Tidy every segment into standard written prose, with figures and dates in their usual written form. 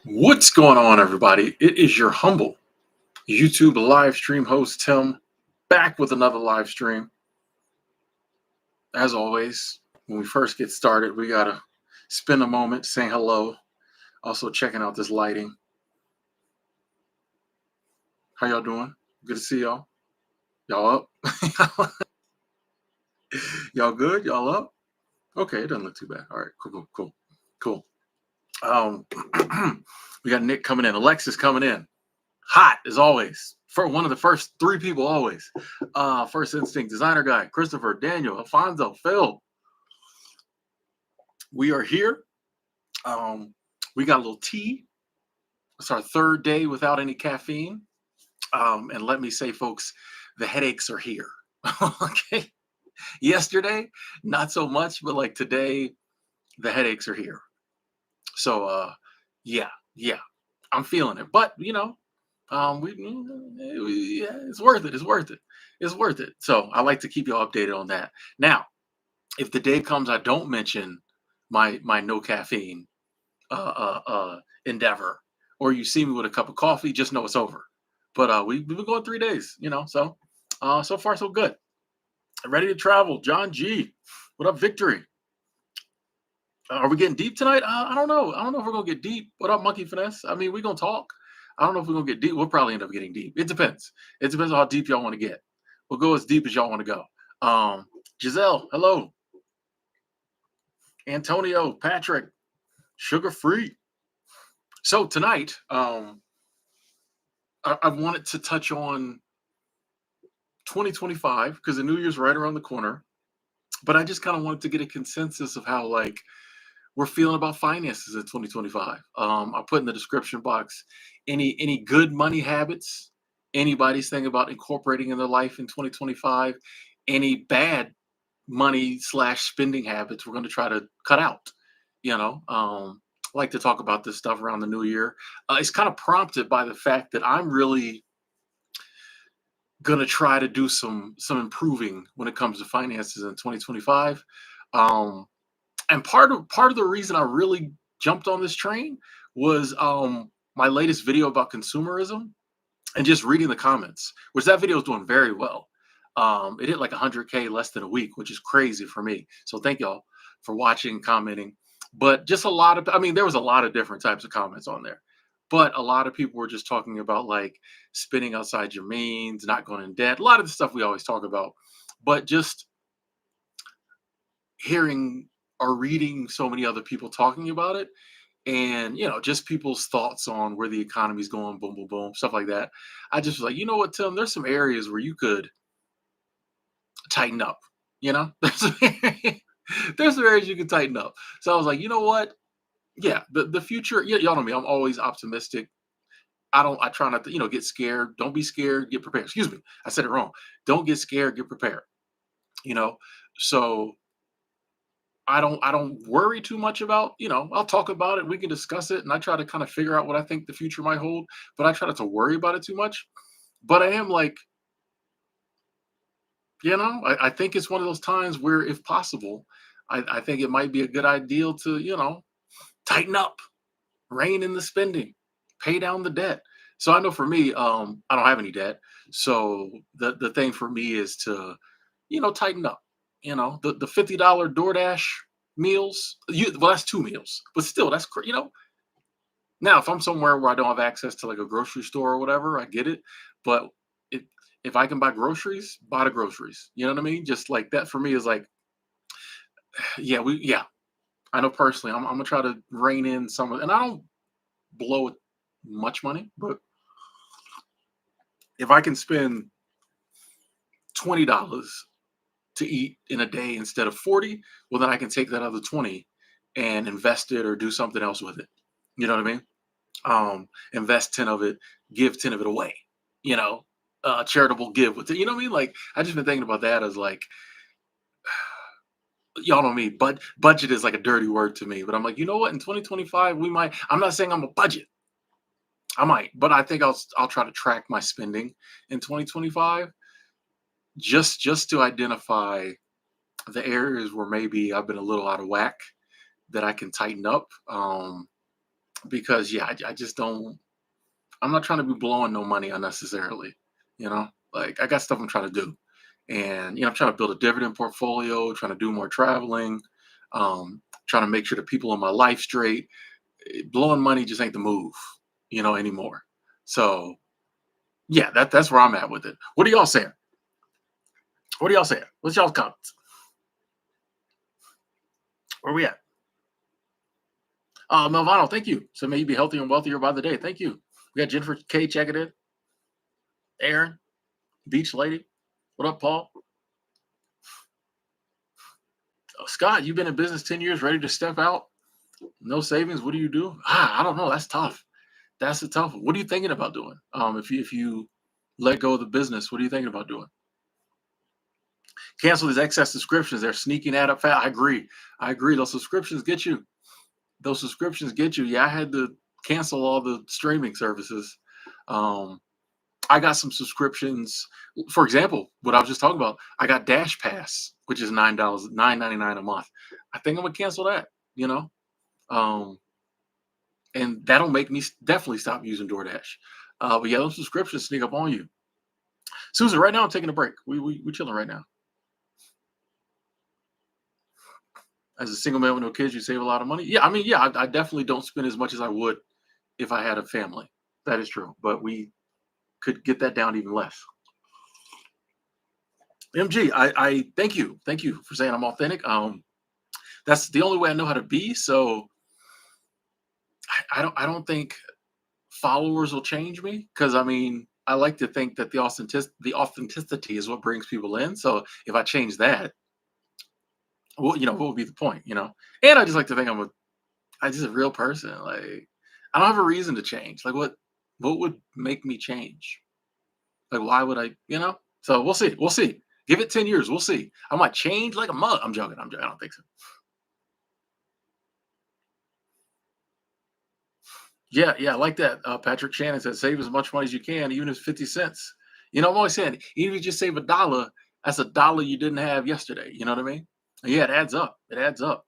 What's going on, everybody? It is your humble YouTube live stream host, Tim, back with another live stream. As always, when we first get started, we got to spend a moment saying hello, also checking out this lighting. How y'all doing? Good to see y'all. Y'all up? Y'all good? Y'all up? Okay, it doesn't look too bad. All right, cool. Um, we got Nick coming in, Alexis coming in. Hot as always. For one of the first three people always. First Instinct, Designer Guy, Christopher, Daniel, Alfonso, Phil. We are here. We got a little tea. It's our third day without any caffeine. And let me say, folks, the headaches are here. Okay. Yesterday, not so much, but like today, the headaches are here. So yeah, I'm feeling it. But yeah, it's worth it. It's worth it. It's worth it. So I like to keep you all updated on that. Now, if the day comes I don't mention my no caffeine endeavor, or you see me with a cup of coffee, just know it's over. But we've been going 3 days, so so far so good. Ready to travel, John G. What up, Victory? Are we getting deep tonight? I don't know. I don't know if we're gonna get deep. What up, Monkey Finesse? I mean, we're gonna talk. I don't know if we're gonna get deep. We'll probably end up getting deep. It depends. It depends on how deep y'all want to get. We'll go as deep as y'all want to go. Giselle, hello. Antonio, Patrick, sugar free. So tonight, I wanted to touch on 2025 because the New Year's right around the corner. But I just kind of wanted to get a consensus of how we're feeling about finances in 2025. I put in the description box any good money habits anybody's thinking about incorporating in their life in 2025. Any bad money slash spending habits we're going to try to cut out. I like to talk about this stuff around the new year. It's kind of prompted by the fact that I'm really going to try to do some improving when it comes to finances in 2025. Um, and part of the reason I really jumped on this train was my latest video about consumerism and just reading the comments, which that video is doing very well. It hit like 100K less than a week, which is crazy for me. So thank y'all for watching, commenting. But just I mean, there was a lot of different types of comments on there. But a lot of people were just talking about spending outside your means, not going in debt, a lot of the stuff we always talk about. But just hearing or reading so many other people talking about it and just people's thoughts on where the economy's going, boom boom boom, stuff like that. I just was like, you know what, Tim, there's some areas where you could tighten up. there's there's some areas you can tighten up. So I was like, you know what, yeah, the future, yeah, y'all know me, I'm always optimistic. I try not to get scared. Don't be scared, get prepared. Excuse me, I said it wrong. Don't get scared, get prepared. you know so I don't worry too much about, I'll talk about it, we can discuss it, and I try to kind of figure out what I think the future might hold, but I try not to worry about it too much. But I am I think it's one of those times where, if possible, I think it might be a good idea to, tighten up, rein in the spending, pay down the debt. So I know for me, I don't have any debt. So the thing for me is to, tighten up. The $50 DoorDash meals. Well, that's two meals, but still, that's Now, if I'm somewhere where I don't have access to like a grocery store or whatever, I get it. But if if I can buy groceries, buy the groceries. You know what I mean? Just like that for me is like, yeah. I know personally, I'm gonna try to rein in some of, and I don't blow much money, but if I can spend $20 to eat in a day instead of 40, well, then I can take that other 20 and invest it or do something else with it. You know what I mean? Invest 10 of it, give 10 of it away, you know, charitable give with it. You know what I mean? Like, I just been thinking about that as like, y'all know me, but budget is like a dirty word to me. But I'm like, you know what? In 2025, we might, I'm not saying I'm a budget. I might, but I think I'll try to track my spending in 2025 just to identify the areas where maybe I've been a little out of whack that I can tighten up. because yeah, I just don't. I'm not trying to be blowing no money unnecessarily. You know, like I got stuff I'm trying to do, and I'm trying to build a dividend portfolio, trying to do more traveling, trying to make sure the people in my life straight. Blowing money just ain't the move, anymore. So yeah, that's where I'm at with it. What are y'all saying? What are y'all saying? What's y'all's comments? Where we at? Melvano, thank you. So may you be healthier and wealthier by the day. Thank you. We got Jennifer K checking in. Aaron, Beach Lady. What up, Paul? Scott, you've been in business 10 years, ready to step out? No savings. What do you do? I don't know. That's tough. That's a tough one. What are you thinking about doing? If you let go of the business, what are you thinking about doing? Cancel these excess subscriptions. They're sneaking add up fast. I agree. I agree. Those subscriptions get you. Those subscriptions get you. Yeah, I had to cancel all the streaming services. Um, I got some subscriptions. For example, what I was just talking about, I got Dash Pass, which is $9, $9.99 a month. I think I'm gonna cancel that. You know, um, and that'll make me definitely stop using DoorDash. But yeah, those subscriptions sneak up on you. Susan, right now I'm taking a break. We chilling right now. As a single man with no kids, you save a lot of money. Yeah, I mean, yeah, I definitely don't spend as much as I would if I had a family. That is true, but we could get that down even less. MG, I thank you for saying I'm authentic. That's the only way I know how to be. So I don't think followers will change me because I mean I like to think that the authenticity is what brings people in. So if I change that, well, what would be the point? And I just like to think I just a real person. Like I don't have a reason to change. Like what would make me change? Like why would I? So we'll see. We'll see. Give it 10 years. We'll see. I might change like a mug. I'm joking. I'm joking. I don't think so. Yeah, yeah, I like that. Patrick Shannon said, save as much money as you can, even if it's 50 cents. I'm always saying, even if you just save a dollar, that's a dollar you didn't have yesterday. You know what I mean? Yeah, it adds up. It adds up.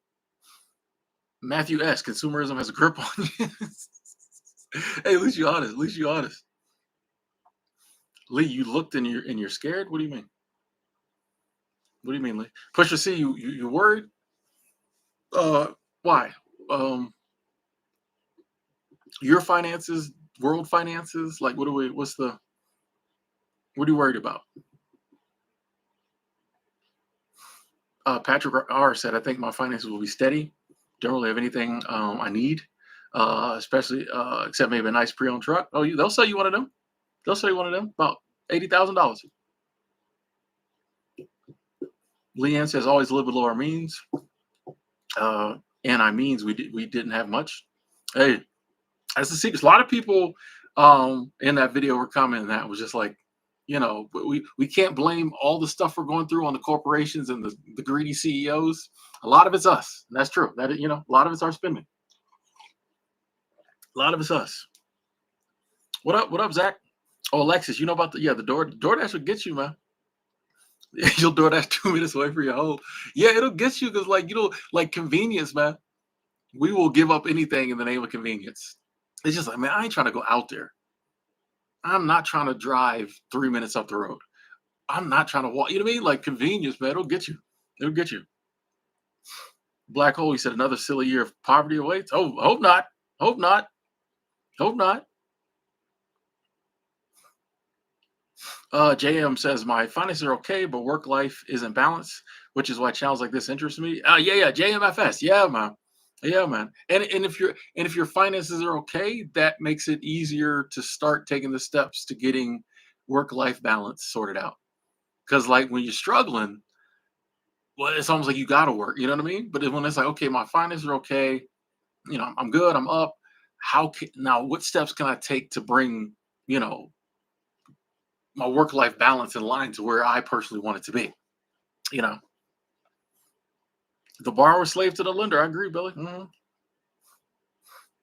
Matthew S. Consumerism has a grip on you. Hey, at least you honest. At least you honest. Lee, you looked and you're scared. What do you mean? What do you mean, Lee? Pusha C, you worried? Why? Um, your finances, world finances. Like, what are you worried about? Patrick R said, I think my finances will be steady. Don't really have anything I need, especially except maybe a nice pre-owned truck. Oh, they'll sell you one of them. They'll sell you one of them about $80,000. Leanne says, always live below our means. And I means we didn't have much. Hey, that's the secret. A lot of people in that video were commenting that was just like, we can't blame all the stuff we're going through on the corporations and the greedy CEOs. A lot of it's us. And that's true. A lot of it's our spending. A lot of it's us. What up? What up, Zach? Oh, Alexis, you know about the DoorDash will get you, man. You'll DoorDash 2 minutes away from your home. Yeah, it'll get you because like convenience, man. We will give up anything in the name of convenience. It's just like, man, I ain't trying to go out there. I'm not trying to drive 3 minutes up the road. I'm not trying to walk. You know what I mean? Like convenience, man. It'll get you. It'll get you. Black hole. He said another silly year of poverty awaits. Oh, hope not. Hope not. Hope not. JM says my finances are okay, but work life isn't balanced, which is why channels like this interest me. Yeah. JMFS. Yeah, man. Yeah, man. And if your finances are okay, that makes it easier to start taking the steps to getting work life balance sorted out. Because like when you're struggling, well, it's almost like you gotta work. You know what I mean? But when it's like, okay, my finances are okay, I'm good, I'm up. Now what steps can I take to bring, you know, my work life balance in line to where I personally want it to be? You know, the borrower slave to the lender. I agree, Billy.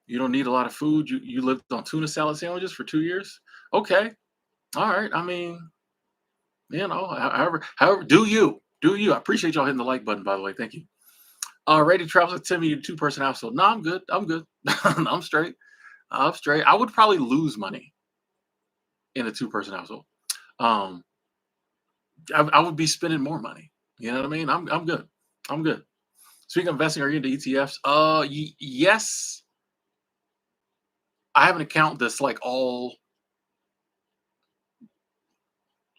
You don't need a lot of food. You lived on tuna salad sandwiches for 2 years. Okay, all right. I mean, however, do you? I appreciate y'all hitting the like button, by the way. Thank you. Ready to travel with Timmy in a two-person household. No, I'm good. I'm good. I'm straight. I'm straight. I would probably lose money in a two-person household. Um, I would be spending more money. You know what I mean? I'm good. I'm good. Speaking of investing, are you into ETFs? Yes. I have an account that's like all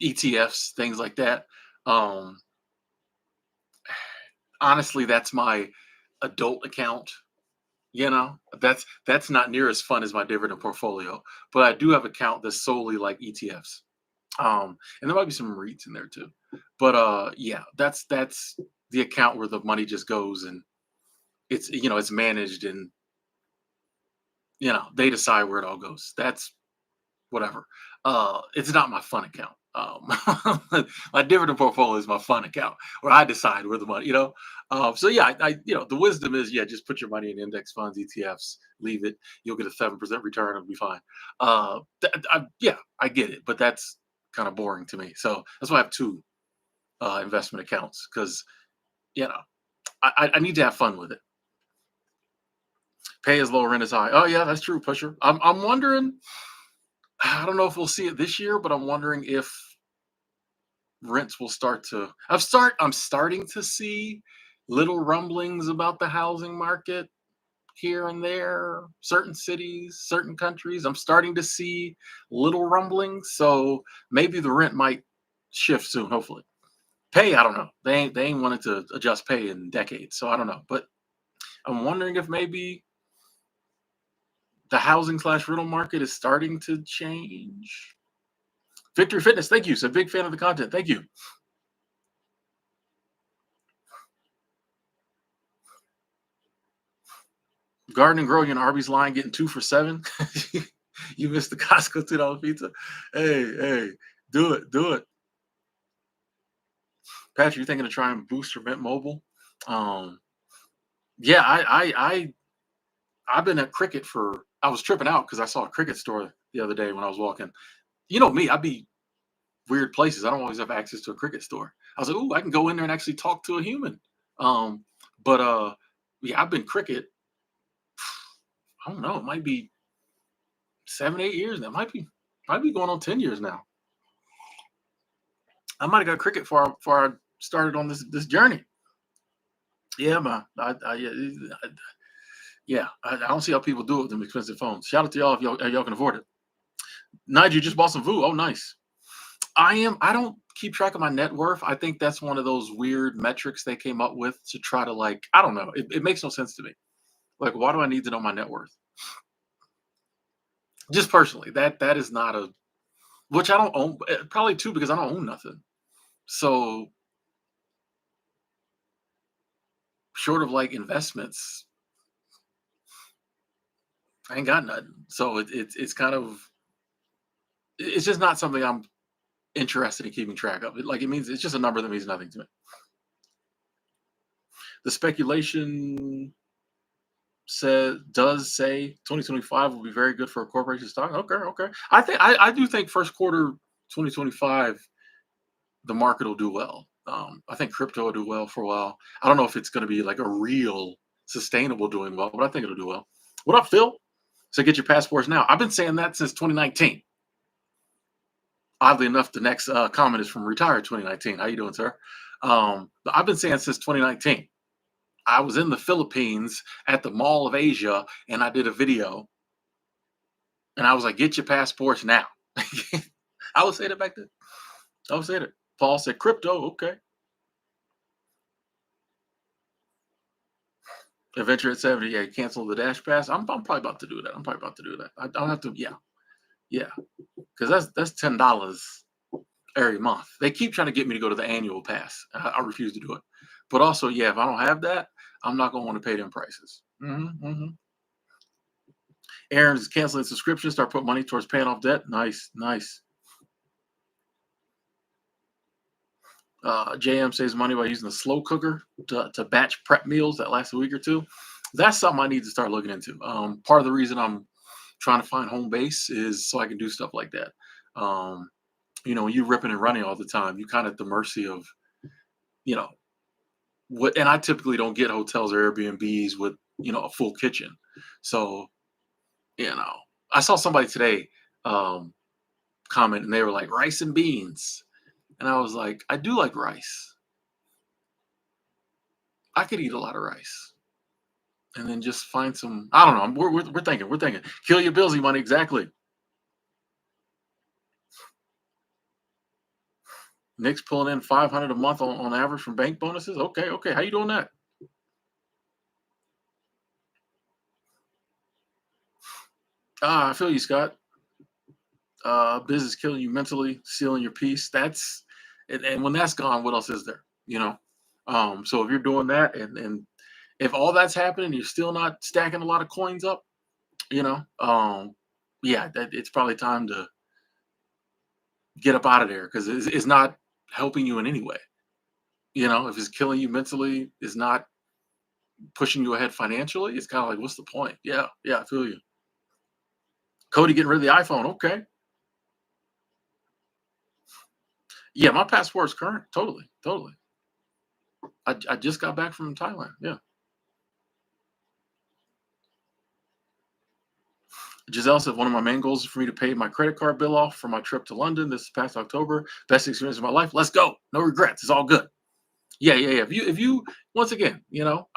ETFs, things like that. Um, Honestly, that's my adult account. That's not near as fun as my dividend portfolio, but I do have an account that's solely like ETFs. And there might be some REITs in there too. But yeah, that's the account where the money just goes and it's managed and they decide where it all goes. That's whatever. It's not my fun account. My dividend portfolio is my fun account where I decide where the money. So yeah, the wisdom is, yeah, just put your money in index funds, ETFs, leave it. You'll get a 7% return. It'll be fine. Yeah, I get it, but that's kind of boring to me. So that's why I have two investment accounts because you know I need to have fun with it. Pay is low, rent is high. Oh yeah, that's true, Pusher. I'm wondering. I don't know if we'll see it this year, but I'm wondering if rents will start to. I'm starting to see little rumblings about the housing market here and there, certain cities, certain countries. I'm starting to see little rumblings, so maybe the rent might shift soon. Hopefully, pay. I don't know. They ain't wanted to adjust pay in decades, so I don't know. But I'm wondering if maybe the housing/rental market is starting to change. Victory Fitness, thank you. So big fan of the content. Thank you. Garden and Grow, you know, Arby's line getting 2 for $7. You missed the Costco $2 pizza. Hey, do it, do it. Patrick, you thinking of trying Booster Mint Mobile? Um, yeah, I've been at Cricket for. I was tripping out because I saw a Cricket store the other day when I was walking. You know me, I'd be weird places. I don't always have access to a Cricket store. I was like, oh, I can go in there and actually talk to a human. But yeah, I've been Cricket. I don't know. It might be 7, 8 years now. Might be going on 10 years now. I might have got Cricket before I started on this journey. Yeah, man. I don't see how people do it with them expensive phones. Shout out to y'all if y'all can afford it. Nigel just bought some VU. Oh, nice. I don't keep track of my net worth. I think that's one of those weird metrics they came up with to try to like. I don't know. It makes no sense to me. Like, why do I need to know my net worth? Just personally, that is not a which I don't own. Probably too because I don't own nothing. So short of like investments, I ain't got nothing. So it's kind of it's just not something I'm interested in keeping track of. It means it's just a number that means nothing to me. The speculation does say 2025 will be very good for a corporation stock. Okay. I do think first quarter 2025 the market will do well. I think crypto will do well for a while. I don't know if it's going to be like a real sustainable doing well, but I think it'll do well. What up, Phil? So get your passports now. I've been saying that since 2019. Oddly enough, the next comment is from retired 2019. How you doing, sir? I've been saying since 2019. I was in the Philippines at the Mall of Asia, and I did a video, and I was like, "Get your passports now." I was saying it back then. I was saying it. Paul said, "Crypto, okay." Adventure at 70, yeah, cancel the Dash Pass. I'm probably about to do that. I don't have to, yeah, because that's $10 every month. They keep trying to get me to go to the annual pass. I refuse to do it. But also, yeah, if I don't have that, I'm not gonna want to pay them prices. Aaron's canceling subscription. Start putting money towards paying off debt. Nice. JM saves money by using the slow cooker to batch prep meals that last a week or two. That's something I need to start looking into. Part of the reason I'm trying to find home base is so I can do stuff like that. When you ripping and running all the time, you kind of at the mercy of, you know, what, and I typically don't get hotels or Airbnbs with, a full kitchen. So, you know, I saw somebody today um comment, and they were like rice and beans. And I was like, I do like rice. I could eat a lot of rice. And then just find some, I don't know. We're thinking, kill your bills, money. Exactly. Nick's pulling in 500 a month on average from bank bonuses. Okay. Okay. How you doing that? I feel you, Scott. Business killing you mentally, stealing your peace. And when that's gone, what else is there? So if you're doing that, and if all that's happening, you're still not stacking a lot of coins up, you know, yeah, it's probably time to get up out of there, because it's not helping you in any way. If it's killing you mentally, is not pushing you ahead financially, it's kind of like, what's the point? Yeah, yeah, I feel you. Cody getting rid of the iPhone. Okay. Yeah, my passport's current. Totally, totally. I just got back from Thailand. Yeah. Giselle said one of my main goals is for me to pay my credit card bill off for my trip to London this past October. Best experience of my life. Let's go. No regrets. It's all good. Yeah, yeah, yeah. If you once again,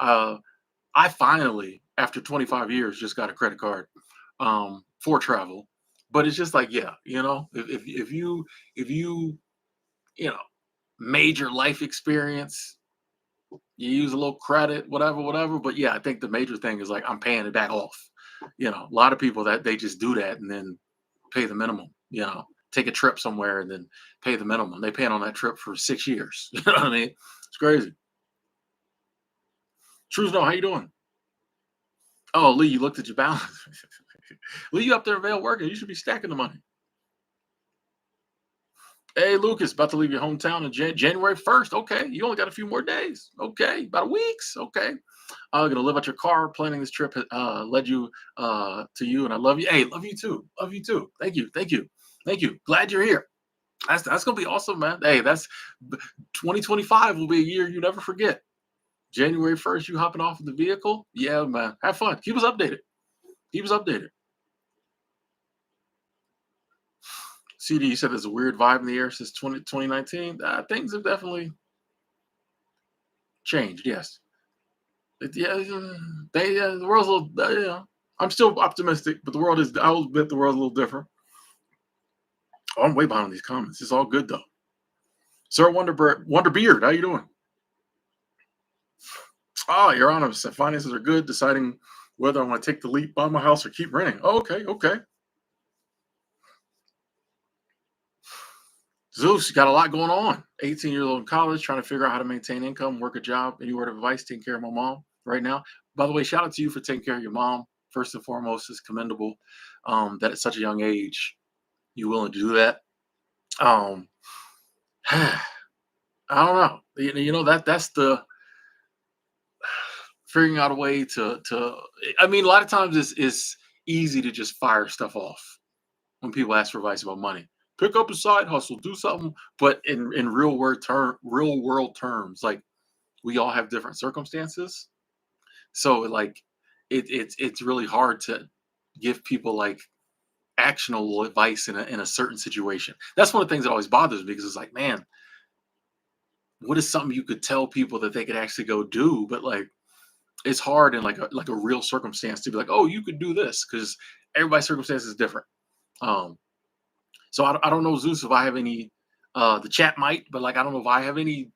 I finally, after 25 years, just got a credit card for travel. But it's just like, yeah, if you you know major life experience, you use a little credit, whatever, whatever. But yeah, I think the major thing is like I'm paying it back off. A lot of people that they just do that and then pay the minimum. Take a trip somewhere and then pay the minimum. They paying on that trip for 6 years. You know what I mean? It's crazy. Truth, no, how you doing? Oh, Lee, you looked at your balance. Lee, you up there in Vail working? You should be stacking the money. Hey, Lucas, about to leave your hometown on January 1st. Okay, you only got a few more days. Okay, about a week's. Okay, I'm gonna live out your car. Planning this trip led you to you, and I love you. Hey, love you too. Love you too. Thank you. Thank you. Thank you. Glad you're here. That's gonna be awesome, man. Hey, that's 2025 will be a year you never forget. January 1st, you hopping off of the vehicle. Yeah, man. Have fun. Keep us updated. Keep us updated. CD, you said there's a weird vibe in the air since 2019. Things have definitely changed. Yes. Yeah, the world's a little, I'm still optimistic, but the world is, I will admit the world's a little different. Oh, I'm way behind on these comments. It's all good though. Sir Wonderbeard, how you doing? Oh, Your Honor, finances are good. Deciding whether I want to take the leap, buy my house, or keep renting. Oh, okay, okay. Zeus, you got a lot going on. 18 years old in college, trying to figure out how to maintain income, work a job. Any word of advice? Taking care of my mom right now. By the way, shout out to you for taking care of your mom. First and foremost, is commendable. That at such a young age, you willing to do that. Um, I don't know. That's the figuring out a way to. I mean, a lot of times it's easy to just fire stuff off when people ask for advice about money. Pick up a side hustle, do something. But in real world terms, like we all have different circumstances. So like it's really hard to give people like actionable advice in a certain situation. That's one of the things that always bothers me, because it's like, man, what is something you could tell people that they could actually go do? But like it's hard in like a real circumstance to be like, oh, you could do this, because everybody's circumstance is different. Um, So I don't know, Zeus, if I have any. The chat might, but like I don't know if I have any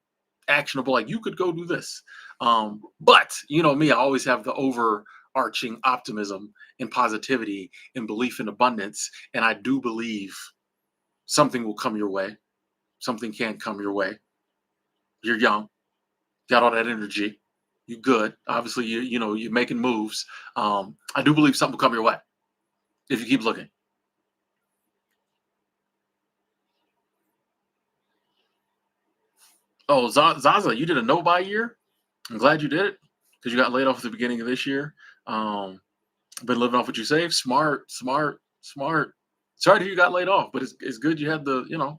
actionable. Like you could go do this. But you know me, I always have the overarching optimism and positivity and belief in abundance, and I do believe something will come your way. Something can come your way. You're young, got all that energy. You good. Obviously, you're making moves. I do believe something will come your way if you keep looking. Oh, Zaza, you did a no buy year. I'm glad you did it, because you got laid off at the beginning of this year. Um, been living off what you saved. Smart, smart, smart. Sorry to hear you got laid off, but it's good you had the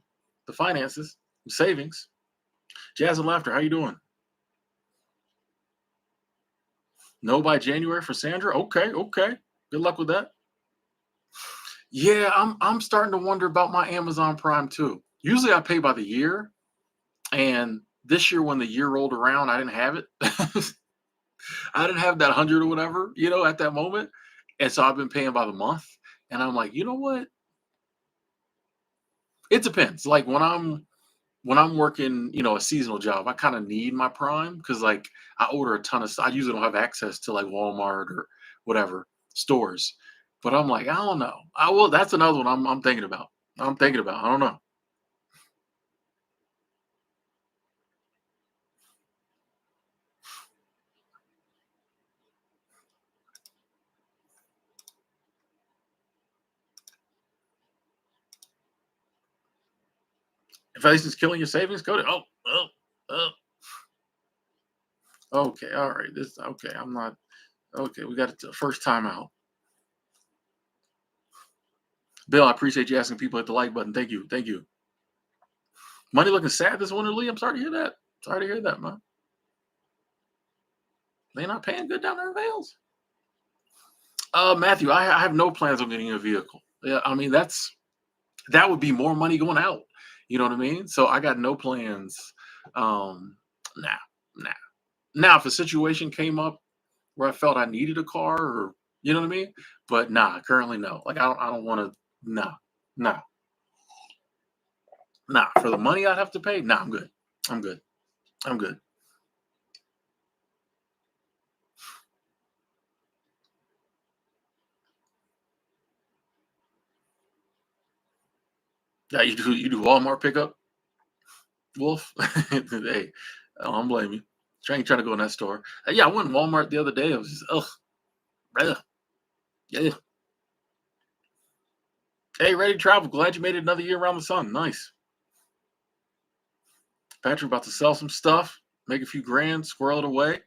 finances, the savings. Jazz and laughter. How you doing? No by January for Sandra. Okay, okay. Good luck with that. Yeah, I'm starting to wonder about my Amazon Prime too. Usually I pay by the year, and this year when the year rolled around, I didn't have it. I didn't have that 100 or whatever, at that moment. And so I've been paying by the month. And I'm like, you know what? It depends. Like when I'm working, a seasonal job, I kind of need my Prime because like I order a ton of stuff. I usually don't have access to like Walmart or whatever stores. But I'm like, I don't know. I will That's another one I'm thinking about. I'm thinking about. I don't know. Inflation's killing your savings. Go to oh. Okay, all right. This okay. I'm not okay. We got it to first time out. Bill, I appreciate you asking people at the like button. Thank you. Thank you. Money looking sad this winter, Lee. I'm sorry to hear that. Sorry to hear that, man. They not paying good down there in Vales. Matthew, I have no plans on getting a vehicle. Yeah, I mean that would be more money going out. You know what I mean? So I got no plans. Um, nah, nah. Now, if a situation came up where I felt I needed a car, or you know what I mean, but nah, currently no. Like I don't want to. Nah, nah, nah. For the money I'd have to pay, nah, I'm good. I'm good. I'm good. Yeah, you do Walmart pickup, Wolf. Hey, I don't blame you. Trying to go in that store. Yeah, I went in Walmart the other day. I was just ugh, yeah. Hey, ready to travel? Glad you made it another year around the sun. Nice. Patrick about to sell some stuff, make a few grand, squirrel it away.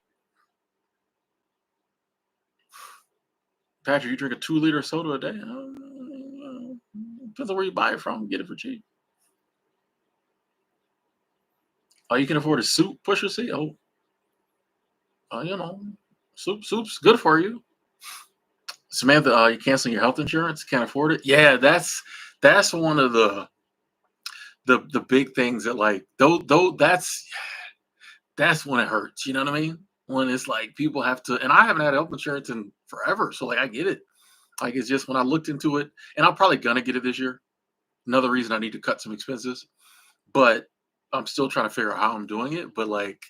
Patrick, you drink a 2 liter soda a day? Depends on where you buy it from. Get it for cheap. Oh, you can afford a soup pusher seat? Oh, you know, soup's good for you. Samantha, you canceling your health insurance? Can't afford it? Yeah, that's one of the big things that like though that's when it hurts. You know what I mean? When it's like people have to, and I haven't had health insurance in forever, so like I get it. Like it's just when I looked into it, and I'm probably gonna get it this year. Another reason I need to cut some expenses, but I'm still trying to figure out how I'm doing it. But like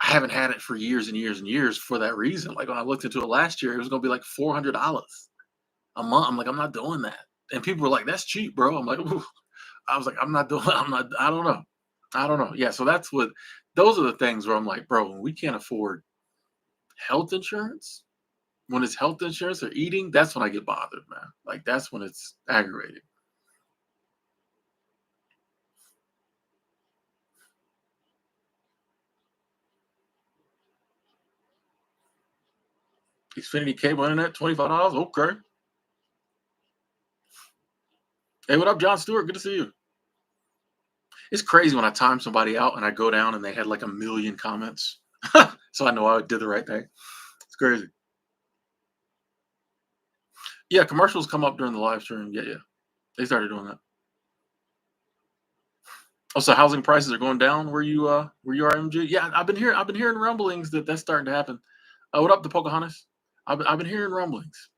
I haven't had it for years and years and years for that reason. Like when I looked into it last year, it was gonna be like $400 a month. I'm like, I'm not doing that. And people were like, that's cheap, bro. I'm like, ooh. I was like, I'm not doing, I'm not, I don't know. I don't know. Yeah. So those are the things where I'm like, bro, when we can't afford health insurance, when it's health insurance or eating, that's when I get bothered, man. Like that's when it's aggravating. Xfinity cable internet, $25. Okay. Hey, what up, John Stewart? Good to see you. It's crazy when I time somebody out and I go down and they had like a million comments. So I know I did the right thing. It's crazy. Yeah, commercials come up during the live stream. Yeah, yeah. They started doing that. Oh, so housing prices are going down where you are, MG? Yeah, I've been hearing rumblings that that's starting to happen. What up, the Pocahontas? I've been hearing rumblings.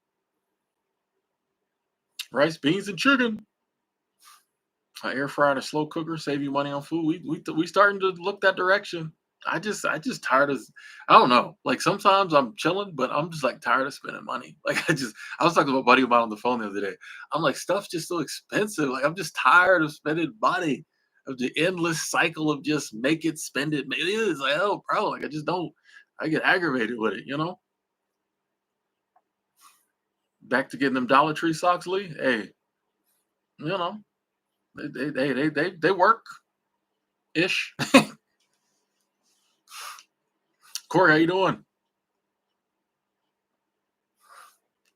Rice, beans, and chicken. Air fryer and a slow cooker save you money on food. We starting to look that direction. I just tired of. I don't know. Like sometimes I'm chilling, but I'm just like tired of spending money. Like I was talking to a buddy about on the phone the other day. I'm like stuff's just so expensive. Like I'm just tired of spending money, of the endless cycle of just make it, spend it. It is like oh bro, like I just don't. I get aggravated with it. Back to getting them Dollar Tree socks, Lee. Hey, you know they work ish. Corey, how you doing?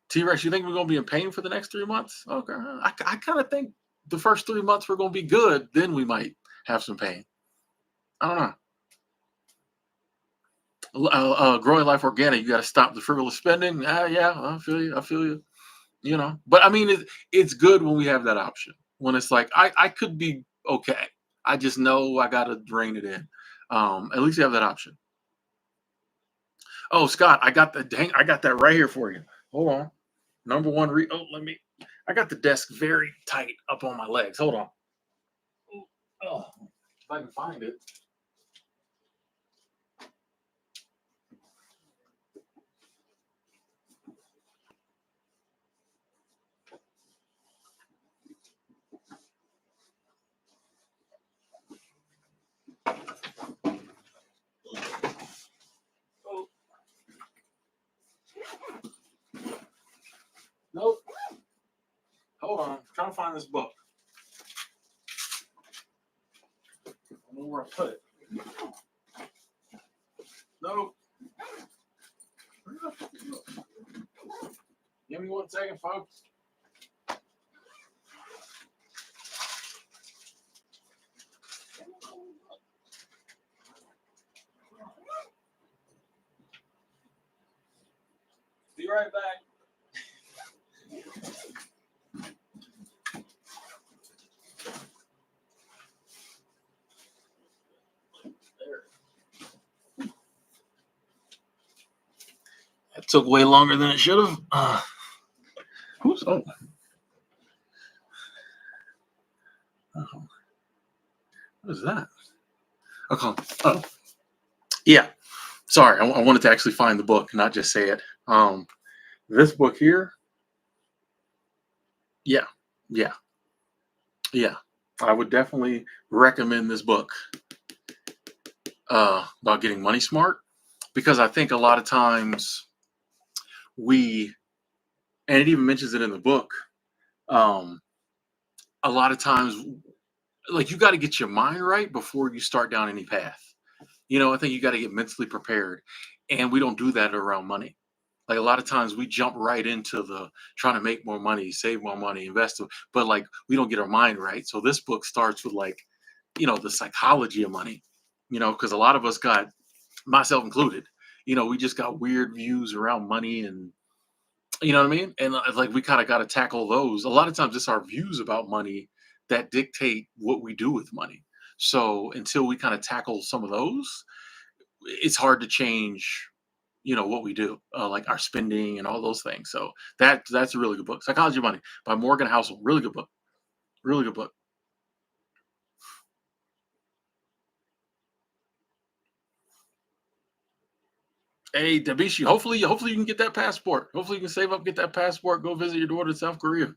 T Rex, you think we're going to be in pain for the next 3 months? Okay. I kind of think the first 3 months we're going to be good. Then we might have some pain. I don't know. Growing Life Organic, you got to stop the frivolous spending. Yeah, I feel you. I feel you. But I mean, it's good when we have that option. When it's like I could be okay. I just know I got to rein it in. At least you have that option. Oh, Scott, I got that right here for you. Hold on. Number one oh, let me I got the desk very tight up on my legs. Hold on. Oh, if I can find it. Oh, nope. Hold on. I'm trying to find this book. I don't know where I put it. Nope. Give me 1 second, folks. Be right back. That took way longer than it should have. Who's oh, oh, what is that? Okay. Oh, yeah. Sorry, I wanted to actually find the book, not just say it. This book here. Yeah, yeah, yeah. I would definitely recommend this book about getting money smart because I think a lot of times we, and it even mentions it in the book. Um, a lot of times, like you got to get your mind right before you start down any path. I think you got to get mentally prepared, and we don't do that around money. Like a lot of times, we jump right into the trying to make more money, save more money, invest, but like we don't get our mind right. So this book starts with like, the psychology of money. Because a lot of us got, myself included, we just got weird views around money and you know what I mean? And like we kind of got to tackle those. A lot of times it's our views about money that dictate what we do with money. So until we kind of tackle some of those, it's hard to change, what we do, like our spending and all those things. So that's a really good book. Psychology of Money by Morgan Housel. Really good book. Really good book. Hey, Dabishi, hopefully you can get that passport. Hopefully you can save up, get that passport, go visit your daughter in South Korea.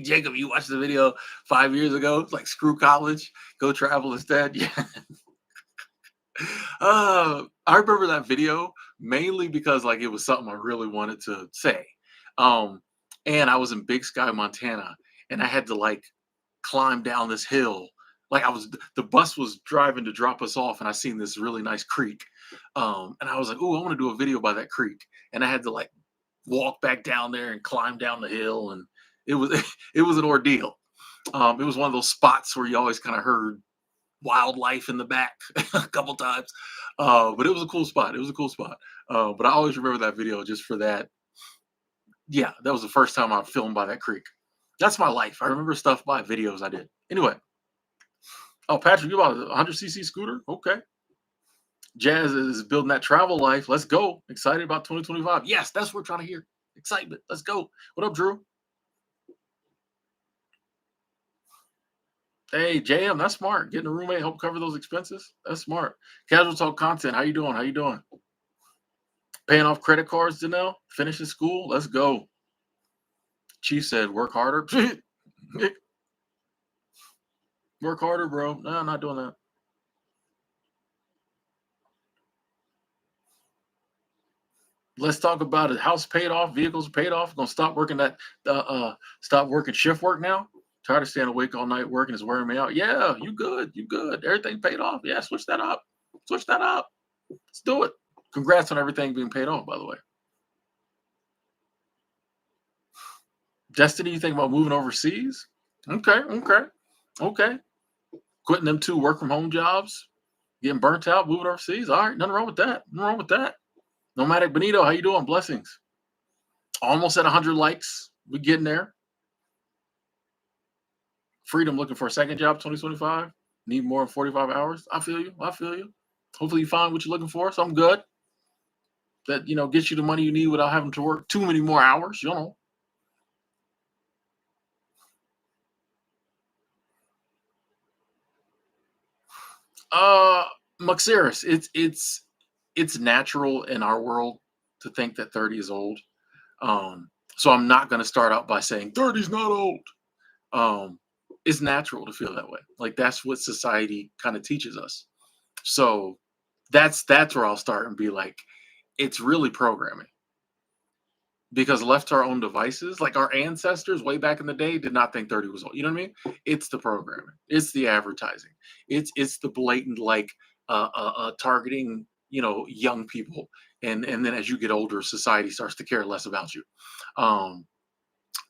Jacob, you watched the video 5 years ago. It's like screw college, go travel instead. Yeah. I remember that video mainly because like it was something I really wanted to say. Um, and I was in Big Sky, Montana, and I had to like climb down this hill. Like the bus was driving to drop us off, and I seen this really nice creek. And I was like, "Oh, I want to do a video by that creek." And I had to like walk back down there and climb down the hill, and it was it was an ordeal. It was one of those spots where you always kind of heard wildlife in the back a couple times. But it was a cool spot. It was a cool spot. But I always remember that video just for that. Yeah, that was the first time I filmed by that creek. That's my life. I remember stuff by videos I did. Anyway, oh, Patrick, you bought a 100cc scooter? Okay. Jazz is building that travel life. Let's go. Excited about 2025. Yes, that's what we're trying to hear. Excitement. Let's go. What up, Drew? Hey, JM, that's smart. Getting a roommate, help cover those expenses. That's smart. Casual talk content. How you doing? How you doing? Paying off credit cards, Janelle. Finishing school. Let's go. Chief said, work harder. Work harder, bro. No, I'm not doing that. Let's talk about it. House paid off, vehicles paid off. Gonna stop working shift work now. Tired of staying awake all night working is wearing me out. Yeah, you good. You good. Everything paid off. Yeah, switch that up. Switch that up. Let's do it. Congrats on everything being paid off, by the way. Destiny, you think about moving overseas? Okay, okay. Okay. Quitting them 2 work from home jobs, getting burnt out, moving overseas. All right, nothing wrong with that. Nothing wrong with that. Nomadic Benito, how you doing? Blessings. Almost at 100 likes. We getting there. Freedom looking for a second job 2025. Need more than 45 hours. I feel you. I feel you. Hopefully you find what you're looking for. Something good that gets you the money you need without having to work too many more hours. Uh Muxeris, it's natural in our world to think that 30 is old. So I'm not gonna start out by saying 30 is not old. Um, it's natural to feel that way. Like that's what society kind of teaches us. So that's where I'll start and be like, it's really programming. Because left to our own devices, like our ancestors way back in the day did not think 30 was old. You know what I mean? It's the programming, it's the advertising, it's the blatant like targeting, young people. And then as you get older, society starts to care less about you. Um,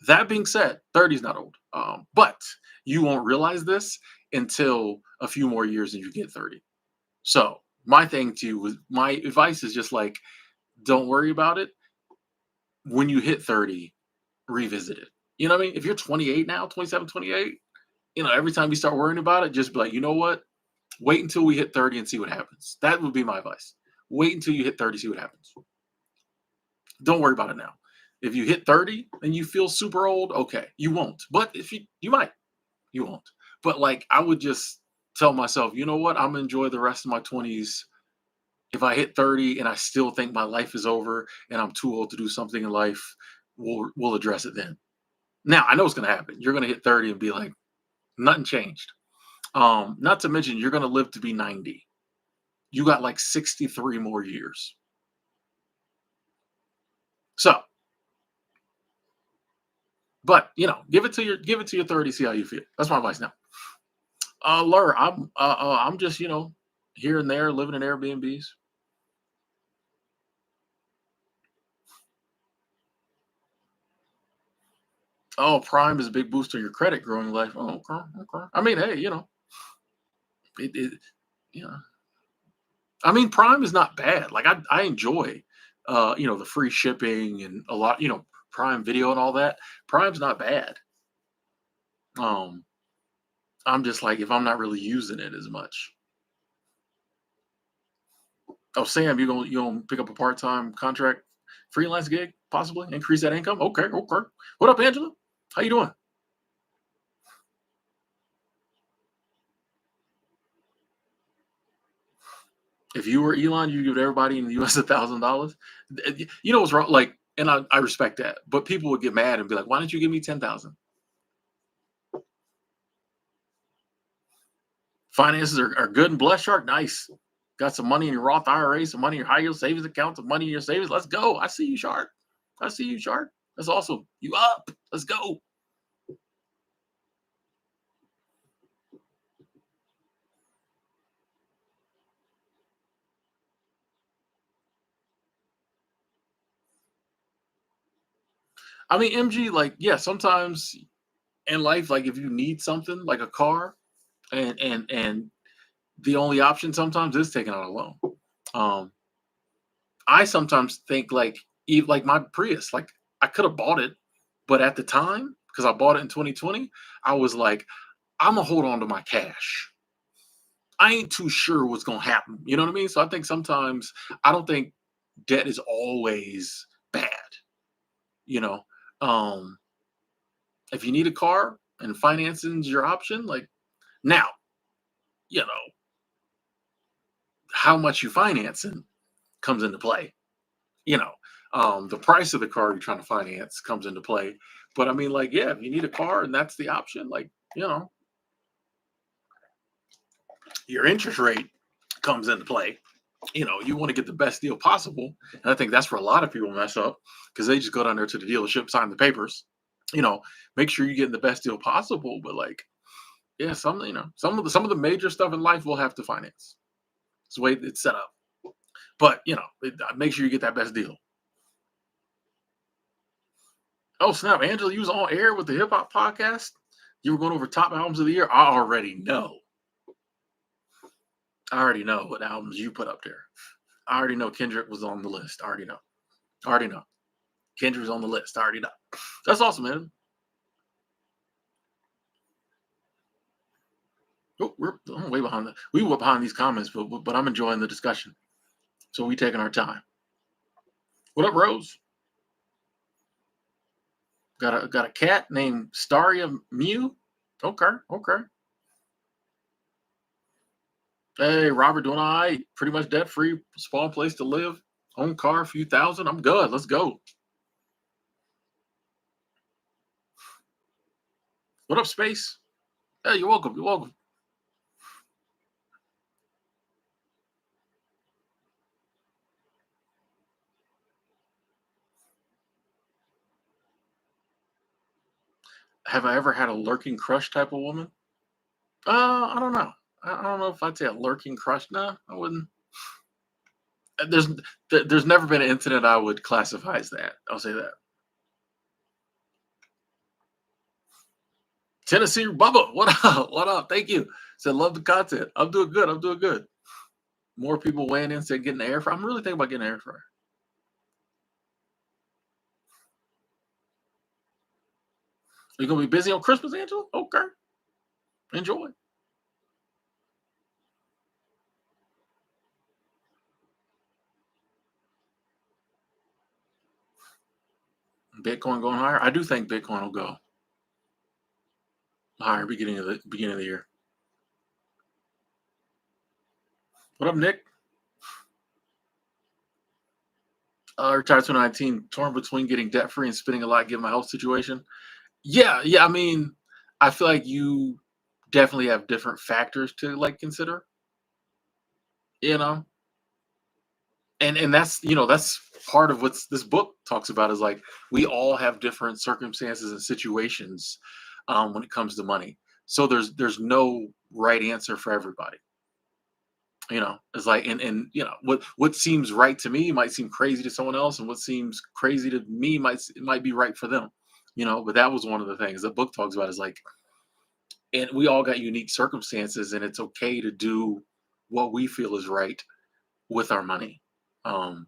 that being said, 30 is not old. But you won't realize this until a few more years and you get 30. So my thing to you was my advice is just like, don't worry about it. When you hit 30, revisit it. You know what I mean? If you're 28 now, 27, 28, every time you start worrying about it, just be like, you know what? Wait until we hit 30 and see what happens. That would be my advice. Wait until you hit 30, see what happens. Don't worry about it now. If you hit 30 and you feel super old, okay, you won't. But if you might, you won't. But like I would just tell myself, you know what? I'm gonna enjoy the rest of my 20s. If I hit 30 and I still think my life is over and I'm too old to do something in life, we'll address it then. Now I know it's gonna happen. You're gonna hit 30 and be like, nothing changed. Not to mention you're gonna live to be 90. You got like 63 more years. So, but give it to your 30, see how you feel. That's my advice now. Lur, I'm just here and there living in Airbnbs. Oh, Prime is a big boost on your credit growing life. Oh, okay, okay. I mean, hey, it yeah. I mean, Prime is not bad. Like I enjoy, the free shipping and a lot, Prime Video and all that. Prime's not bad. Um, I'm just like if I'm not really using it as much. Oh, Sam, you gonna pick up a part time contract freelance gig, possibly increase that income? Okay, okay. What up, Angela? How you doing? If you were Elon, you give everybody in the US $1,000. You know what's wrong? Like, and I respect that, but people would get mad and be like, "Why don't you give me 10,000?" Finances are good and blessed, shark. Nice. Got some money in your Roth IRA, some money in your high yield savings account, some money in your savings. Let's go. I see you, shark. I see you, shark. That's awesome. You up? Let's go. I mean, MG, like, yeah, sometimes in life, like if you need something like a car, and the only option sometimes is taking out a loan. Um, I sometimes think like even like my Prius, like I could have bought it, but at the time, because I bought it in 2020, I was like, I'm gonna hold on to my cash. I ain't too sure what's gonna happen. You know what I mean? So I think sometimes I don't think debt is always bad. You know, um, if you need a car and financing is your option, like now, you know, how much you financing comes into play. You know, the price of the car you're trying to finance comes into play. But I mean, like, yeah, if you need a car and that's the option, like, your interest rate comes into play. You want to get the best deal possible. And I think that's where a lot of people mess up because they just go down there to the dealership, sign the papers, you know, make sure you're getting the best deal possible. But like, yeah, some of the major stuff in life will have to finance. It's the way it's set up. But make sure you get that best deal. Oh snap, Angela, you was on air with the hip hop podcast. You were going over top albums of the year. I already know. I already know what albums you put up there. I already know Kendrick was on the list. I already know. I already know. Kendrick's on the list. I already know. That's awesome, man. Oh, I'm way behind we were behind these comments, but I'm enjoying the discussion. So we taking our time. What up, Rose? Got a cat named Staria Mew. Okay, okay. Hey, Robert, doing all right? Pretty much debt free, small place to live, own car, a few thousand. I'm good. Let's go. What up, Space? Hey, you're welcome. You're welcome. Have I ever had a lurking crush type of woman? I don't know. I don't know if I'd say a lurking crush. No, I wouldn't. There's there's never been an incident I would classify as that. I'll say that. Tennessee Bubba, what up? What up? Thank you. Said love the content. I'm doing good. I'm doing good. More people weighing in, said getting an air fryer. I'm really thinking about getting an air fryer. You gonna be busy on Christmas, Angela? Okay. Enjoy. Bitcoin going higher. I do think Bitcoin will go higher beginning of the year. What up, Nick? Retired 2019, torn between getting debt free and spending a lot given my health situation. Yeah, yeah. I mean, I feel like you definitely have different factors to like consider, you know, and that's that's part of what this book talks about is like we all have different circumstances and situations when it comes to money. So there's no right answer for everybody. It's like and what seems right to me might seem crazy to someone else, and what seems crazy to me might be right for them. But that was one of the things the book talks about is like, and we all got unique circumstances, and it's okay to do what we feel is right with our money, um,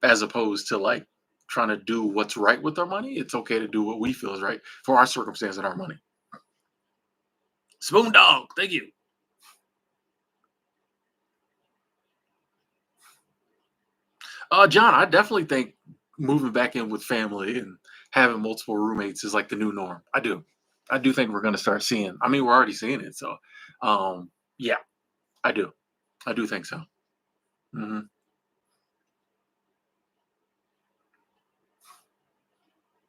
as opposed to like trying to do what's right with our money. It's okay to do what we feel is right for our circumstance and our money. Spoon Dog, thank you. John, I definitely think moving back in with family and having multiple roommates is like the new norm. I do. I do think we're going to start seeing. I mean, we're already seeing it. So, yeah, I do. I do think so. hmm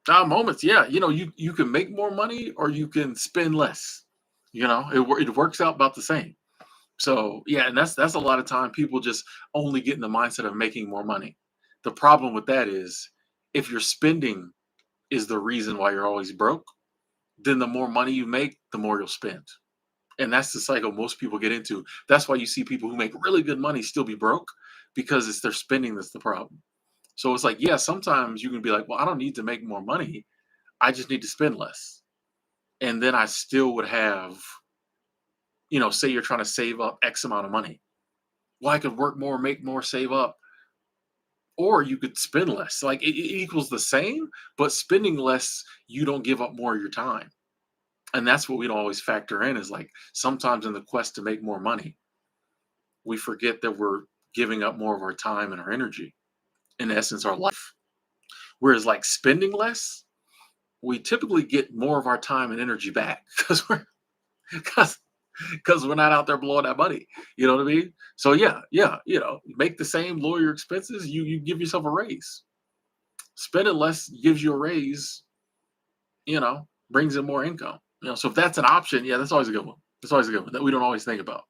Moments, yeah. You can make more money or you can spend less. It works out about the same. So yeah, and that's a lot of time people just only get in the mindset of making more money. The problem with that is if your spending is the reason why you're always broke, then the more money you make, the more you'll spend. And that's the cycle most people get into. That's why you see people who make really good money still be broke because it's their spending that's the problem. So it's like, yeah, sometimes you can be like, well, I don't need to make more money. I just need to spend less. And then I still would have, say you're trying to save up X amount of money. Well, I could work more, make more, save up, or you could spend less. Like it equals the same, but spending less, you don't give up more of your time. And that's what we don't always factor in is like sometimes in the quest to make more money, we forget that we're giving up more of our time and our energy, in essence, our life. Whereas like spending less, we typically get more of our time and energy back because because we're not out there blowing that money. You know what I mean? So yeah, yeah, make the same, lower your expenses, you give yourself a raise. Spending less gives you a raise, brings in more income. So if that's an option, yeah, that's always a good one. That's always a good one that we don't always think about.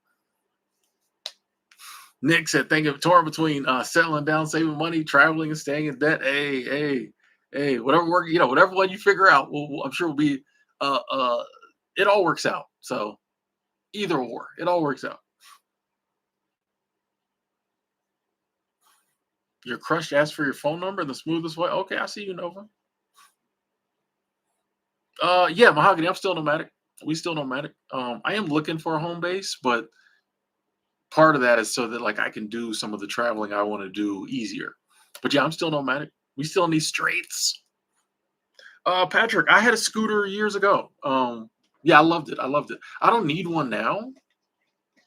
Nick said, think of torn between settling down, saving money, traveling, and staying in debt. Hey, hey, hey, whatever work, whatever one you figure out, I'm sure will be, it all works out. So either or, it all works out. Your crush asked for your phone number in the smoothest way. Okay, I see you, Nova. Yeah, mahogany. I'm still nomadic. We still nomadic. I am looking for a home base, but part of that is so that like I can do some of the traveling I want to do easier. But yeah, I'm still nomadic. We still in these straits. Patrick, I had a scooter years ago. Yeah, I loved it. I loved it. I don't need one now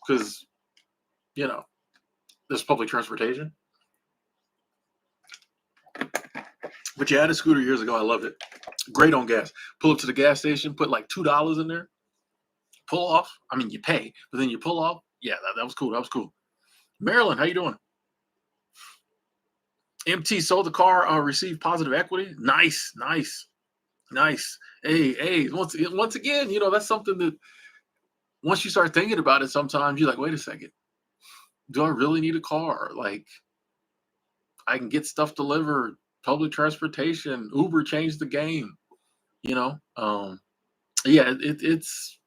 because you know there's public transportation. But yeah, I had a scooter years ago. I loved it. Great on gas. Pull up to the gas station, put like $2 in there, pull off. I mean, you pay, but then you pull off. Yeah, that was cool. That was cool. Marilyn, how you doing? MT sold the car, received positive equity. Nice, nice, nice. Hey, once again, that's something that once you start thinking about it, sometimes you're like, wait a second, do I really need a car? Like, I can get stuff delivered, public transportation, Uber changed the game. You know, yeah, it's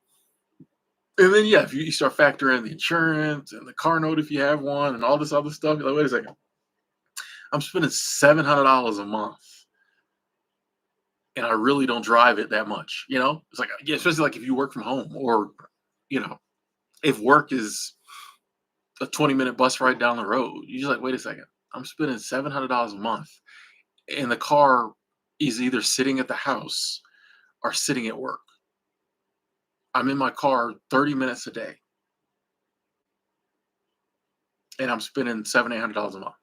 and then yeah, if you start factoring in the insurance and the car note if you have one and all this other stuff, you're like, wait a second, I'm spending $700 a month and I really don't drive it that much. It's like, yeah, especially like if you work from home or, you know, if work is a 20-minute bus ride down the road, you're just like, wait a second, I'm spending $700 a month and the car is either sitting at the house or sitting at work. I'm in my car 30 minutes a day and I'm spending $700, $800 a month.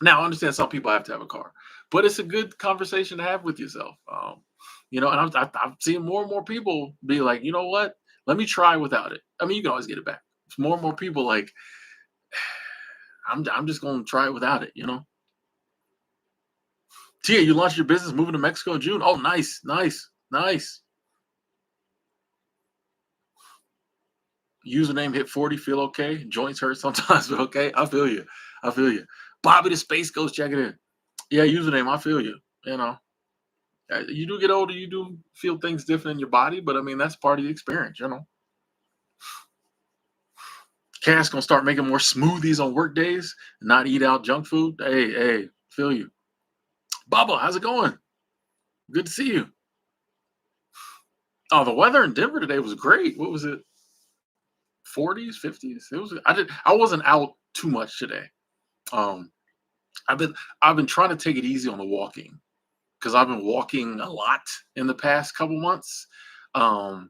Now, I understand some people have to have a car, but it's a good conversation to have with yourself. And I'm seeing more and more people be like, you know what? Let me try without it. I mean, you can always get it back. It's more and more people like, I'm just going to try it without it. Tia, you launched your business moving to Mexico in June. Oh, nice, nice, nice. Username hit 40, feel okay. Joints hurt sometimes, but okay. I feel you. I feel you. Bobby the Space Ghost checking in. Yeah, username. I feel you. You do get older, you do feel things different in your body, but I mean that's part of the experience. Cass gonna start making more smoothies on work days, not eat out junk food. Hey, feel you. Bubba, how's it going? Good to see you. Oh, the weather in Denver today was great. What was it? 40s, 50s? I wasn't out too much today. Um, I've been trying to take it easy on the walking because I've been walking a lot in the past couple months. Um,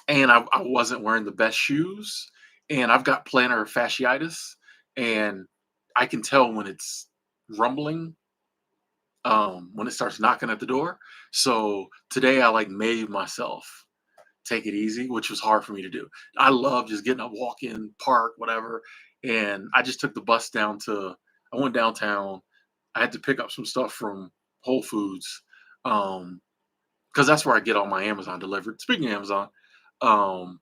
and I wasn't wearing the best shoes, and I've got plantar fasciitis, and I can tell when it's rumbling, when it starts knocking at the door. So today I like made myself take it easy, which was hard for me to do. I love just getting up, walking, park, whatever, and I just took the bus down to. I went downtown. I had to pick up some stuff from Whole Foods, because that's where I get all my Amazon delivered. Speaking of Amazon, um,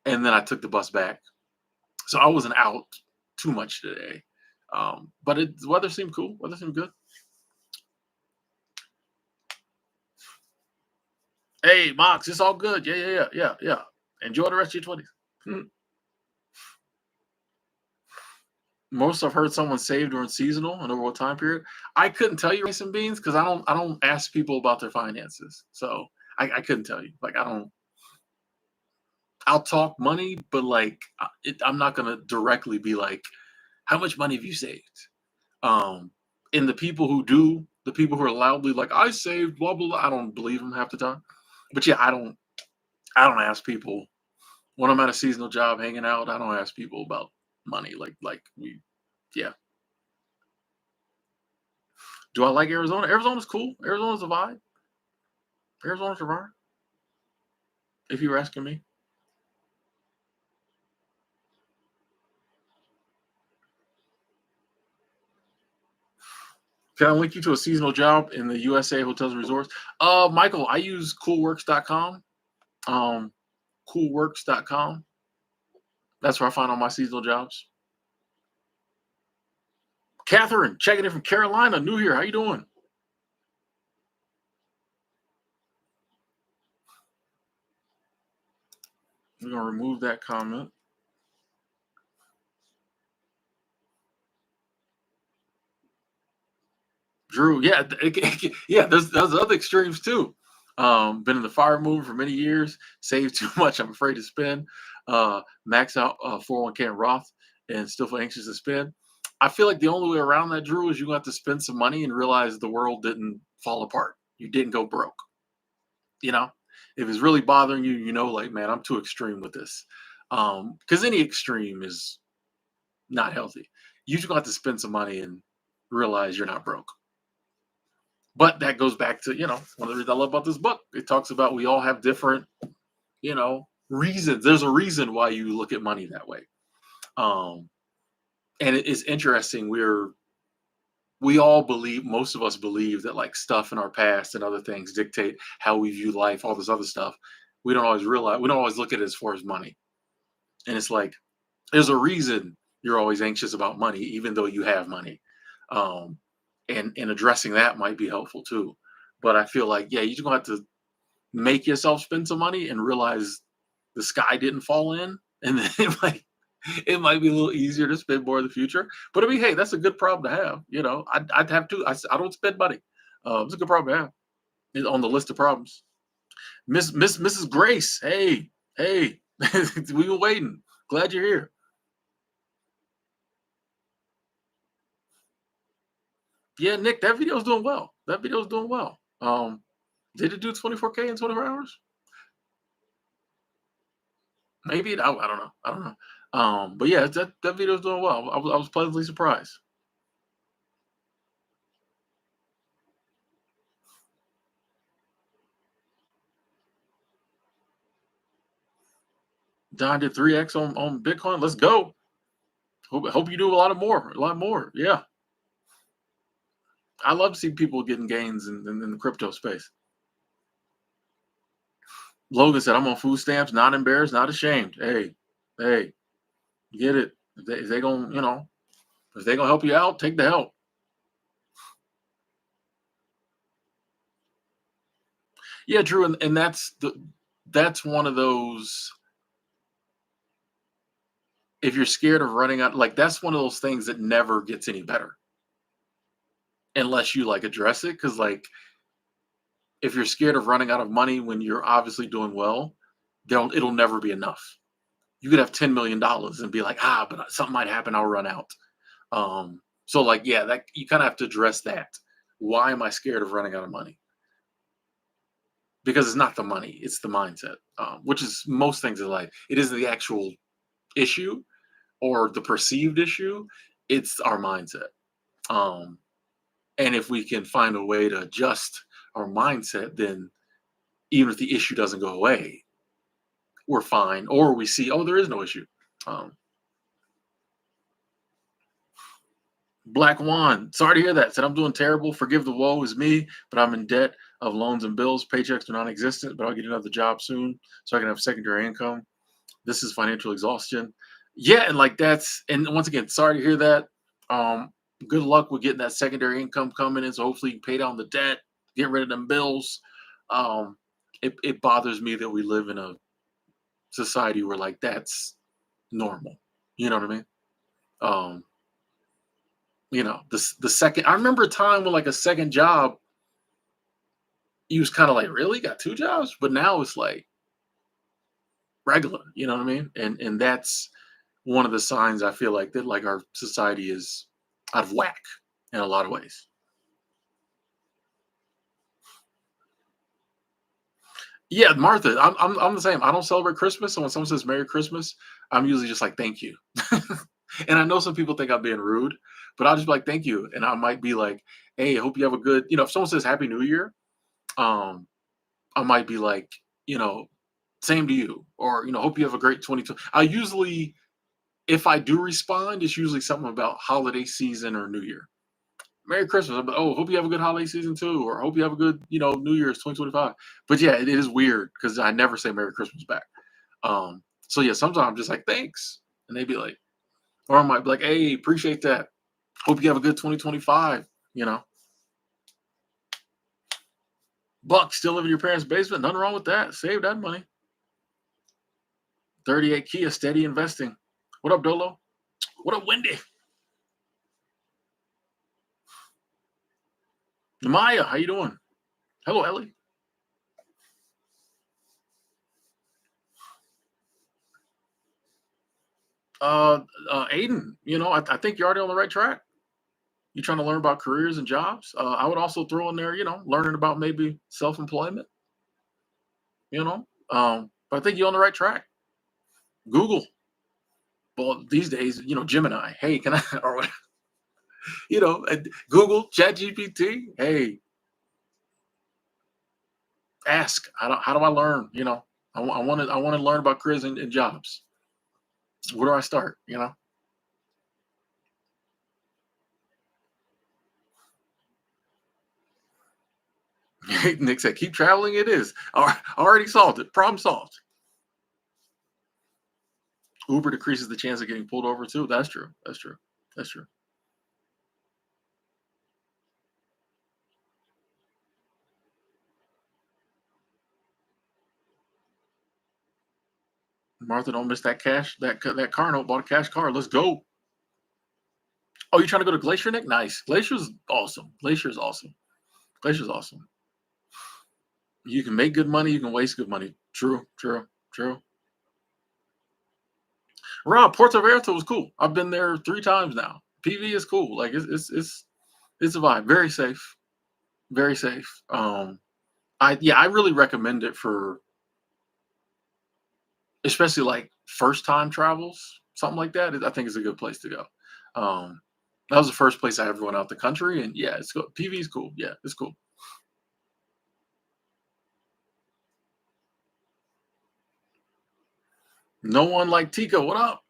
and then I took the bus back. So I wasn't out too much today. But the weather seemed cool. Weather seemed good. Hey, Mox, it's all good. Yeah. Enjoy the rest of your 20s. Hmm. Most I've heard someone save during seasonal and over what time period. I couldn't tell you rice and beans because I don't ask people about their finances. So I couldn't tell you. Like I don't. I'll talk money, but like I'm not gonna directly be like, how much money have you saved? Um, and the people who do, the people who are loudly like, I saved blah blah blah, I don't believe them half the time. But yeah, I don't ask people when I'm at a seasonal job hanging out. I don't ask people about money. Like we, yeah. Do I like Arizona? Arizona's cool. Arizona's a vibe. Arizona's a vibe. If you were asking me, can I link you to a seasonal job in the USA hotels and resorts? Michael, I use coolworks.com. Um, coolworks.com. That's where I find all my seasonal jobs. Catherine, checking in from Carolina, new here. How you doing? We're gonna remove that comment. Drew, yeah, yeah. There's other extremes too. Been in the fire movement for many years. Saved too much. I'm afraid to spend. Max out 401k and Roth, and still feel anxious to spend. I feel like the only way around that, Drew, is you have to spend some money and realize the world didn't fall apart. You didn't go broke. You know, if it's really bothering you, like, man, I'm too extreme with this. Because any extreme is not healthy. You just got to spend some money and realize you're not broke. But that goes back to, one of the reasons I love about this book. It talks about we all have different, reasons. There's a reason why you look at money that way. Um, and it is interesting. We all believe, most of us believe that like stuff in our past and other things dictate how we view life, all this other stuff. We don't always look at it as far as money. And it's like, there's a reason you're always anxious about money, even though you have money. Um, and addressing that might be helpful too. But I feel like, yeah, you just gonna have to make yourself spend some money and realize the sky didn't fall in, and then it might be a little easier to spend more in the future. But I mean, hey, that's a good problem to have. I'd have to. I don't spend money. It's a good problem to have. It's on the list of problems. Mrs. Grace, hey, we were waiting. Glad you're here. Yeah, Nick, that video's doing well. That video's doing well. Did it do 24K in 24 hours? Maybe I don't know. I don't know. But yeah, that video's doing well. I was pleasantly surprised. Don did 3x on Bitcoin. Let's go. Hope you do a lot more. Yeah, I love to see people getting gains in the crypto space. Logan said, "I'm on food stamps, not embarrassed, not ashamed." Hey, get it. If they gonna, if they gonna help you out, take the help. Yeah, Drew, and that's one of those. If you're scared of running out, like that's one of those things that never gets any better unless you like address it. Because like if you're scared of running out of money when you're obviously doing well, it'll never be enough. You could have $10 million and be like, but something might happen, I'll run out. So like, yeah, that you kind of have to address that. Why am I scared of running out of money? Because it's not the money, it's the mindset, which is most things in life. It isn't the actual issue or the perceived issue, it's our mindset. Um, and if we can find a way to adjust our mindset, then even if the issue doesn't go away, we're fine. Or we see, oh, there is no issue. Um, Black Juan, sorry to hear that. Said I'm doing terrible. Forgive the woe is me, but I'm in debt of loans and bills. Paychecks are non-existent, but I'll get another job soon so I can have secondary income. This is financial exhaustion. Yeah, and like and once again, sorry to hear that. Um, Good luck with getting that secondary income coming in. So hopefully you can pay down the debt, get rid of them bills. Um, it bothers me that we live in a society where like that's normal. You know what I mean? Um, the second I remember a time when like a second job, you was kind of like, really got two jobs, but now it's like regular. You know what I mean? And that's one of the signs I feel like that like our society is out of whack in a lot of ways. Yeah, Martha, I'm the same. I don't celebrate Christmas, so when someone says Merry Christmas, I'm usually just like, thank you. And I know some people think I'm being rude, but I'll just be like, thank you. And I might be like, hey, I hope you have a good, if someone says Happy New Year, um, I might be like, you know, same to you, or hope you have a great 2020. I usually, if I do respond, it's usually something about holiday season or New Year. Merry Christmas. Oh, hope you have a good holiday season too, or hope you have a good, New Year's 2025. But yeah, it is weird because I never say Merry Christmas back. So yeah, sometimes I'm just like, thanks. And they'd be like, or I might be like, hey, appreciate that. Hope you have a good 2025, you know. Buck, still live in your parents' basement. Nothing wrong with that. Save that money. 38 Kia, steady investing. What up, Dolo? What up, Wendy? Maya, how you doing? Hello, Ellie. Aiden, I think you're already on the right track. You're trying to learn about careers and jobs. I would also throw in there, learning about maybe self-employment. But I think you're on the right track. Google. Well, these days, Gemini. Hey, can I? Or Google, ChatGPT. Hey, ask. How do I learn? I want to learn about careers and jobs. Where do I start? Nick said, keep traveling. It is. Already solved it. Problem solved. Uber decreases the chance of getting pulled over too. That's true. That's true. That's true. Martha, don't miss that cash. That car note. Bought a cash car. Let's go. Oh, you trying to go to Glacier, Nick? Nice. Glacier's awesome. Glacier's awesome. Glacier's awesome. You can make good money. You can waste good money. True. True. True. Rob, Puerto Vallarta was cool. I've been there 3 times now. PV is cool. Like it's a vibe. Very safe. Very safe. I really recommend it for especially like first time travels, something like that. I think is a good place to go. Um, that was the first place I ever went out the country, and yeah, it's cool. PV is cool. Yeah, it's cool. No one like Tico. What up?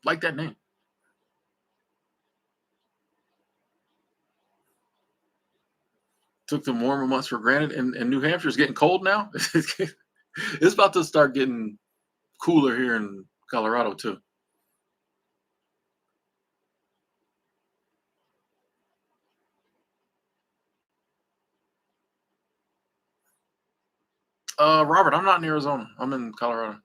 Like that name. Took the warmer months for granted, and New Hampshire's getting cold now. It's about to start getting cooler here in Colorado too. Robert, I'm not in Arizona. I'm in Colorado.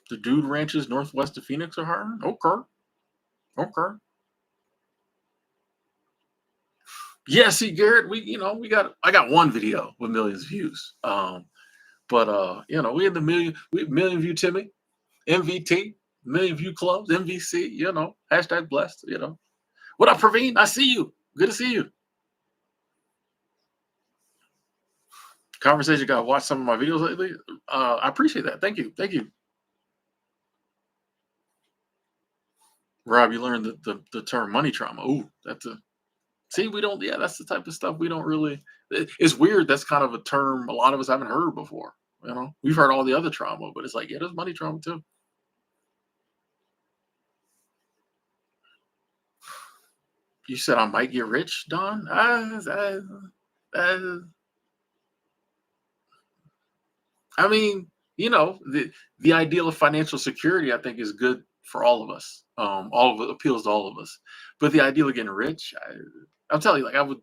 The Dude Ranches northwest of Phoenix are hiring. Okay, okay. Yeah, see, Garrett, I got one video with millions of views. But we had we million view Timmy, MVT, million view clubs, MVC. Hashtag blessed. What up, Praveen? I see you. Good to see you. Conversation got to watch some of my videos lately. I appreciate that. Thank you. Thank you. Rob, you learned the term money trauma. Ooh, that's a see, we don't, yeah, that's the type of stuff we don't really, it's weird. That's kind of a term a lot of us haven't heard before. We've heard all the other trauma, but it's like, yeah, there's money trauma too. You said I might get rich, Don? Uh, I mean, the ideal of financial security, I think, is good for all of us. All of it appeals to all of us. But the ideal of getting rich, I'll tell you, like I would.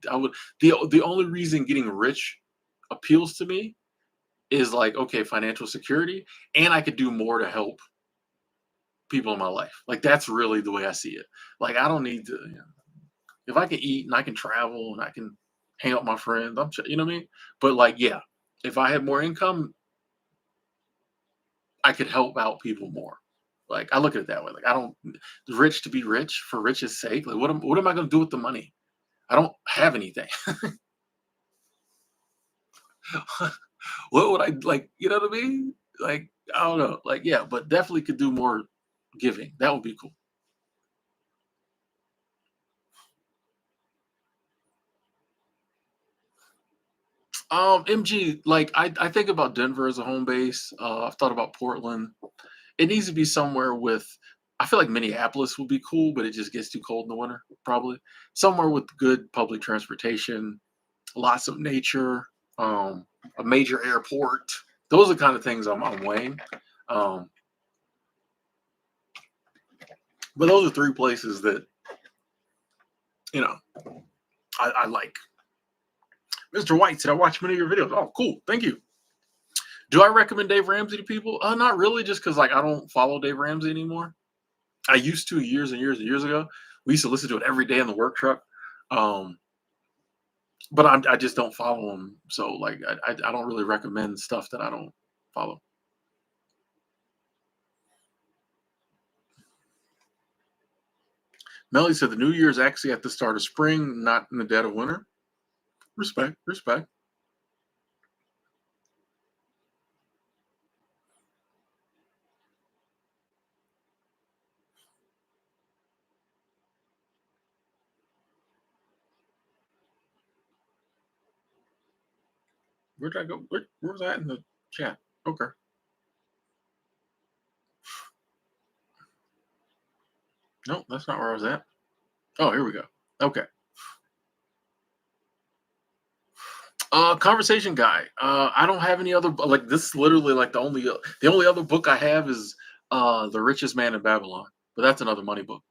The only reason getting rich appeals to me is like, okay, financial security, and I could do more to help people in my life. Like that's really the way I see it. Like I don't need to, if I can eat and I can travel and I can hang out with my friends, you know what I mean. But like, yeah, if I had more income, I could help out people more. Like I look at it that way. Like I don't rich to be rich for rich's sake. Like what am I going to do with the money? I don't have anything. What would I like? You know what I mean? Like I don't know. Like yeah, but definitely could do more giving. That would be cool. MG, like I think about Denver as a home base. I've thought about Portland. It needs to be somewhere with. I feel like Minneapolis would be cool, but it just gets too cold in the winter. Probably somewhere with good public transportation, lots of nature, a major airport. Those are the kind of things I'm weighing. Um, but those are 3 places that you know I like. Mr. White said I watched many of your videos. Oh, cool. Thank you. Do I recommend Dave Ramsey to people? Not really, just because like I don't follow Dave Ramsey anymore. I used to years and years and years ago. We used to listen to it every day in the work truck. Um, but I just don't follow him. So like I don't really recommend stuff that I don't follow. Melly said the new year is actually at the start of spring, not in the dead of winter. Respect, respect. Where did I go? Where was that in the chat? Okay. No, that's not where I was at. Oh, here we go. Okay. Conversation guy. I don't have any other like this is literally like the only other book I have is The Richest Man in Babylon. But that's another money book.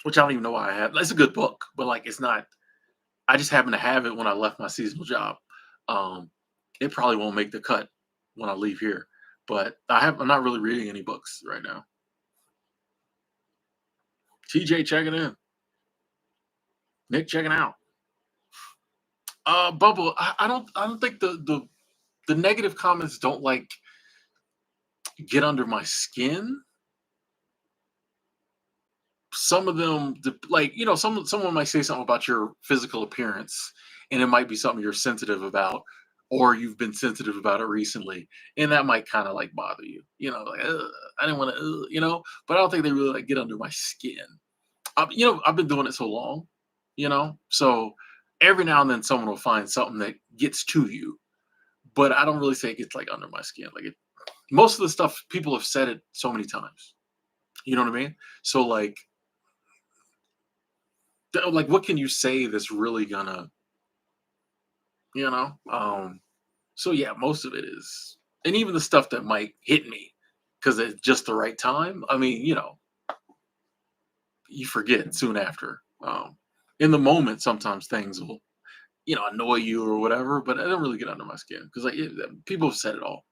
Which I don't even know why I have. It's a good book, but like it's not I just happen to have it when I left my seasonal job. Um it probably won't make the cut when I leave here. But I'm not really reading any books right now. TJ checking in. Nick checking out. Bubble, I don't think the negative comments don't like get under my skin. Some of them, like someone might say something about your physical appearance, and it might be something you're sensitive about, or you've been sensitive about it recently, and that might kind of like bother you. Like I didn't want to, but I don't think they really like get under my skin. I've been doing it so long, so every now and then someone will find something that gets to you, but I don't really say it gets like under my skin. Like most of the stuff people have said it so many times. You know what I mean? So like what can you say that's really gonna, you know? So yeah, most of it is, and even the stuff that might hit me because it's just the right time. I mean, you forget soon after. In the moment, sometimes things will, annoy you or whatever, but I don't really get under my skin because people have said it all.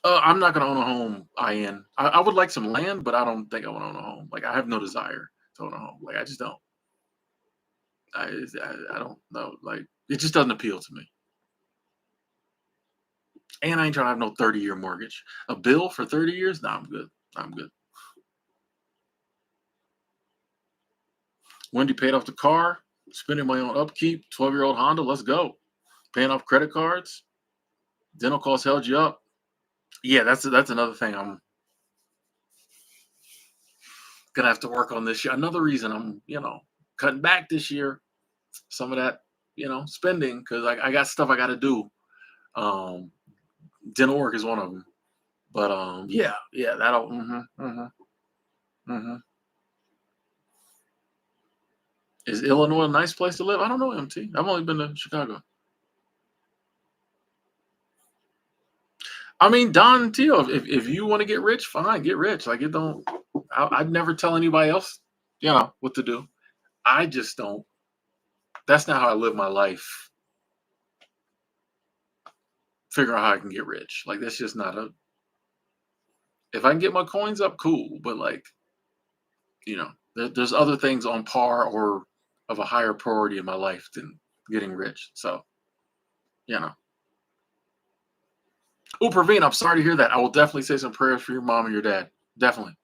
I'm not gonna own a home. I would like some land, but I don't think I want to own a home. Like I have no desire to own a home. Like I just don't. I don't know. Like it just doesn't appeal to me. And I ain't trying to have no 30-year mortgage. A bill for 30 years? Nah, I'm good. I'm good. Wendy paid off the car, spending my own upkeep. 12-year-old Honda. Let's go. Paying off credit cards. Dental costs held you up. Yeah, that's another thing I'm gonna have to work on this year. Another reason I'm cutting back this year. Some of that spending because I got stuff I got to do. Um, Dental work is one of them. But yeah, that'll. Hmm. Is Illinois a nice place to live? I don't know, MT. I've only been to Chicago. I mean, Don Tio, if you want to get rich, fine, get rich. Like it don't. I'd never tell anybody else, what to do. I just don't. That's not how I live my life. Figure out how I can get rich. Like that's just not a. If I can get my coins up, cool. But like, there's other things on par or of a higher priority in my life than getting rich. So, you know. Oh, Praveen, I'm sorry to hear that. I will definitely say some prayers for your mom and your dad. Definitely.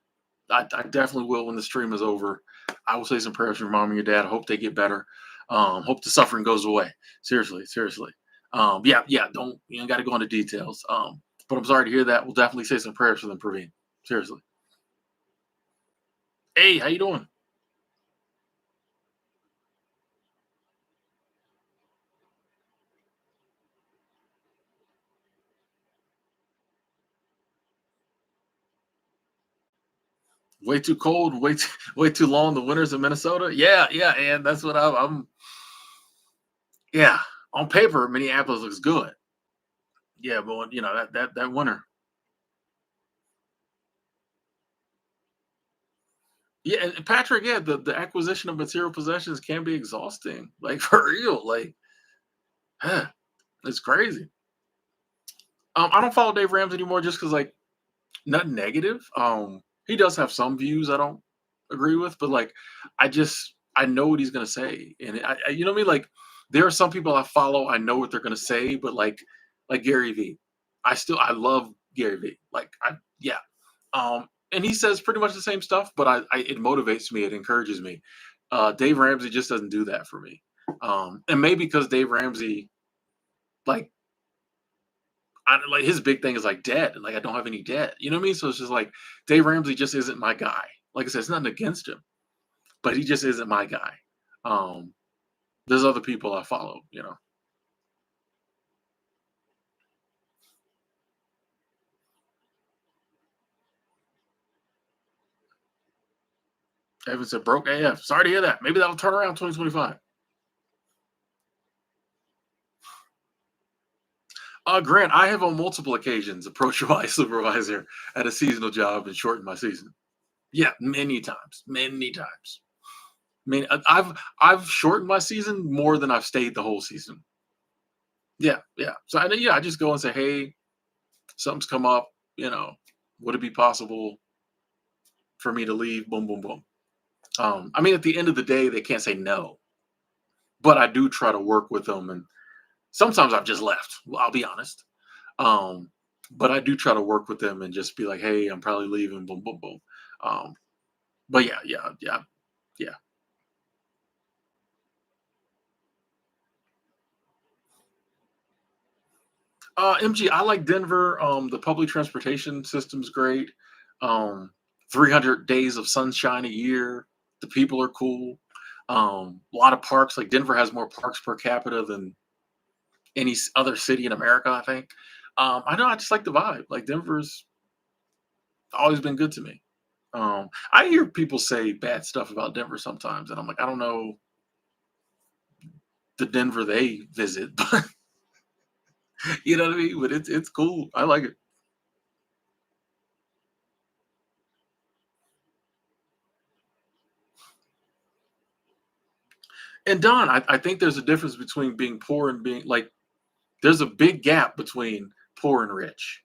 I definitely will when the stream is over. I will say some prayers for your mom and your dad. I hope they get better. Hope the suffering goes away. Seriously, seriously. Yeah. Don't you don't got to go into details. But I'm sorry to hear that. We'll definitely say some prayers for them, Praveen. Seriously. Hey, how you doing? Way too cold, way too long. The winters in Minnesota. Yeah, and that's what I'm. Yeah, on paper, Minneapolis looks good. Yeah, but that winter. Yeah, and Patrick, yeah, the acquisition of material possessions can be exhausting. Like for real, like huh, it's crazy. I don't follow Dave Ramsey anymore just because like Not negative. He does have some views I don't agree with, but like I know what he's gonna say, and you know what I mean. Like there are some people I follow, I know what they're gonna say, but like Gary V, I love Gary V. Like I yeah, and he says pretty much the same stuff, but it motivates me, it encourages me. Dave Ramsey just doesn't do that for me, and maybe because Dave Ramsey like like his big thing is like debt, and like I don't have any debt. You know what I mean? So it's just like Dave Ramsey just isn't my guy. Like I said, it's nothing against him, but he just isn't my guy. Um, there's other people I follow. You know, Evan said broke AF. Sorry to hear that. Maybe that'll turn around 2025. Grant, I have on multiple occasions approached my supervisor at a seasonal job and shortened my season. Yeah, many times, many times. I mean, I've shortened my season more than I've stayed the whole season. Yeah, yeah. So I just go and say, hey, something's come up, you know, would it be possible for me to leave? Boom, boom, boom. I mean, at the end of the day, they can't say no, but I do try to work with them. And sometimes I've just left, I'll be honest. Um, but I do try to work with them and just be like, hey, I'm probably leaving, boom, boom, boom. Um, but yeah, yeah, yeah, yeah. MG, I like Denver. The public transportation system's great. Um, 300 days of sunshine a year. The people are cool. A lot of parks. Like Denver has more parks per capita than any other city in America, I think. I know. I just like the vibe. Like Denver's always been good to me. I hear people say bad stuff about Denver sometimes, and I'm like, I don't know the Denver they visit, but you know what I mean. But it's cool. I like it. And Don, I think there's a difference between being poor and being like, there's a big gap between poor and rich.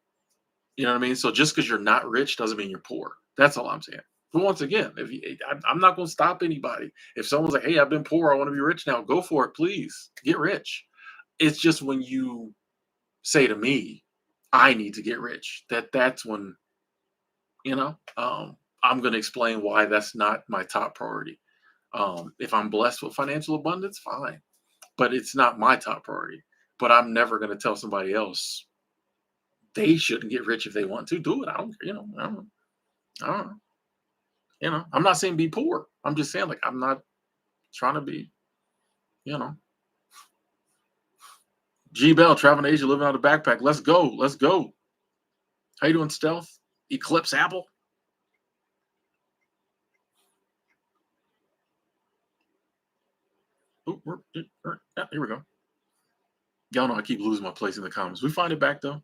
You know what I mean? So just because you're not rich doesn't mean you're poor. That's all I'm saying. But once again, if you, I'm not going to stop anybody. If someone's like, "Hey, I've been poor, I want to be rich now," go for it, please. Get rich. It's just when you say to me, "I need to get rich," that's when you know I'm going to explain why that's not my top priority. If I'm blessed with financial abundance, fine, but it's not my top priority. But I'm never going to tell somebody else they shouldn't get rich if they want to. Do it. I don't, you know, I don't know. You know, I'm not saying be poor. I'm just saying like I'm not trying to be, you know. G Bell traveling to Asia, living out of a backpack. Let's go. Let's go. How you doing, Stealth? Eclipse Apple. Oh, yeah, here we go. Y'all know I keep losing my place in the comments. We find it back though.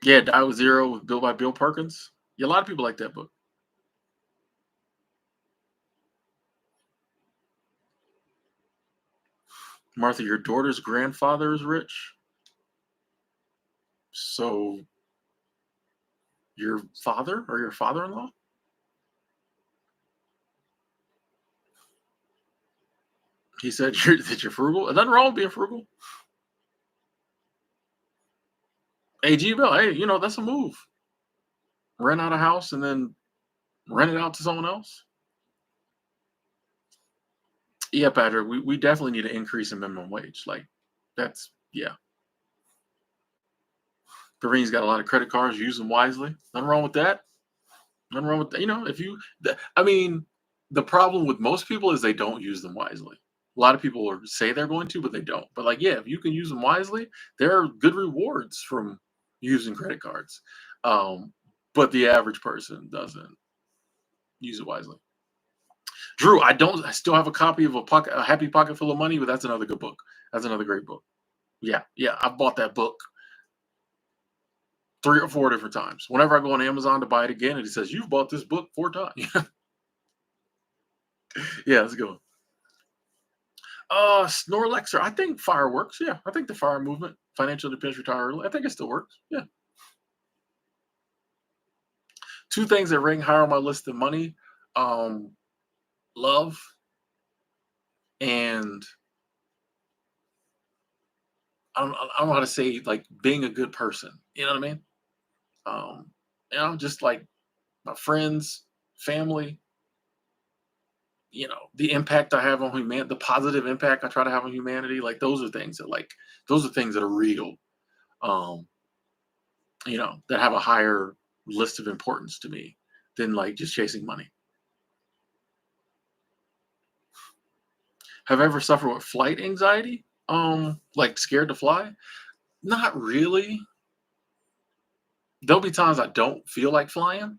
Yeah, Die with Zero, built by Bill Perkins. Yeah, a lot of people like that book. Martha, your daughter's grandfather is rich. So your father or your father-in-law? He said that you're frugal. Nothing wrong with being frugal. Hey, G Bell, hey, you know, that's a move. Rent out a house and then rent it out to someone else. Yeah, Patrick, we definitely need an increase in minimum wage. Like that's yeah. Kareem's got a lot of credit cards, use them wisely. Nothing wrong with that. Nothing wrong with that. You know, if you I mean, the problem with most people is they don't use them wisely. A lot of people say they're going to, but they don't. But like, yeah, if you can use them wisely, there are good rewards from using credit cards. Um, but the average person doesn't use it wisely. Drew, I don't. I still have a copy of a Happy Pocket Full of Money, but that's another good book. That's another great book. Yeah, yeah. I've bought that book 3 or 4 different times. Whenever I go on Amazon to buy it again, and it says you've bought this book 4 times. Yeah, let's go. Snorlaxer. I think fire works. Yeah, I think the fire movement, financial independence, retire early. I think it still works. Yeah. Two things that rank higher on my list than money: um, love and I don't know how to say like being a good person. You know what I mean? Um, just like my friends, family, the impact I have on humanity, the positive impact I try to have on humanity, like those are things that are real, um, that have a higher list of importance to me than like just chasing money. Have I ever suffered with flight anxiety? Like scared to fly? Not really. There'll be times I don't feel like flying.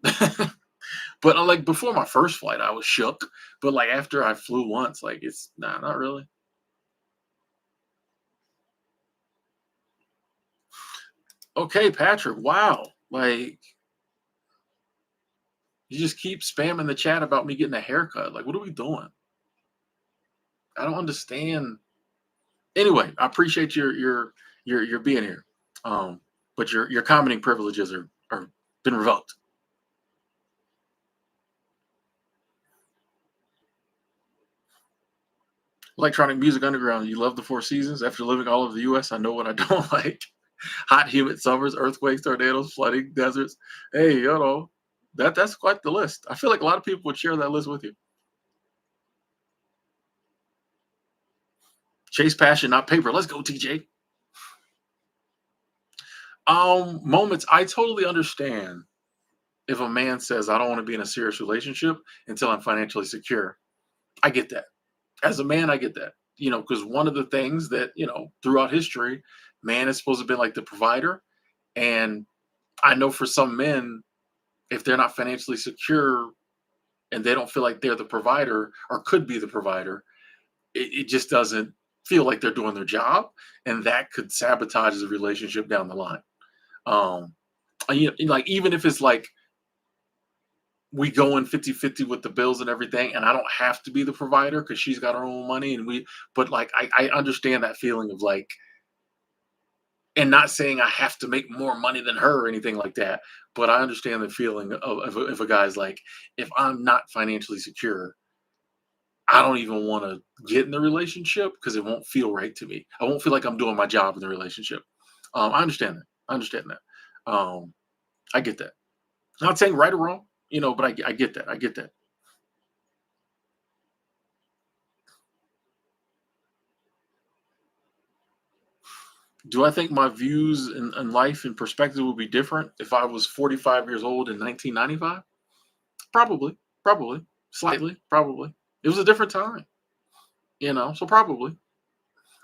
But like before my first flight, I was shook. But like after I flew once, like it's nah, not really. Okay, Patrick. Wow. Like you just keep spamming the chat about me getting a haircut. Like, what are we doing? I don't understand. Anyway, I appreciate your being here. Um, but your commenting privileges are been revoked. Electronic Music Underground. You love the Four Seasons. After living all over the U.S., I know what I don't like. Hot, humid summers, earthquakes, tornadoes, flooding, deserts. Hey, that's quite the list. I feel like a lot of people would share that list with you. Chase passion, not paper. Let's go, TJ. Moments. I totally understand if a man says, "I don't want to be in a serious relationship until I'm financially secure." I get that. As a man, I get that. Because one of the things that throughout history, man is supposed to be like the provider, and I know for some men, if they're not financially secure and they don't feel like they're the provider or could be the provider, it just doesn't feel like they're doing their job, and that could sabotage the relationship down the line. Um, like even if it's like we go in 50-50 with the bills and everything, and I don't have to be the provider because she's got her own money, but like I understand that feeling of like, and not saying I have to make more money than her or anything like that, but I understand the feeling of if a guy's like, if I'm not financially secure, I don't even want to get in the relationship because it won't feel right to me. I won't feel like I'm doing my job in the relationship. I understand that. I understand that. I get that. Not saying right or wrong, but I get that. I get that. Do I think my views in life and perspective would be different if I was 45 years old in 1995? Probably, probably, slightly, probably. It was a different time, so probably.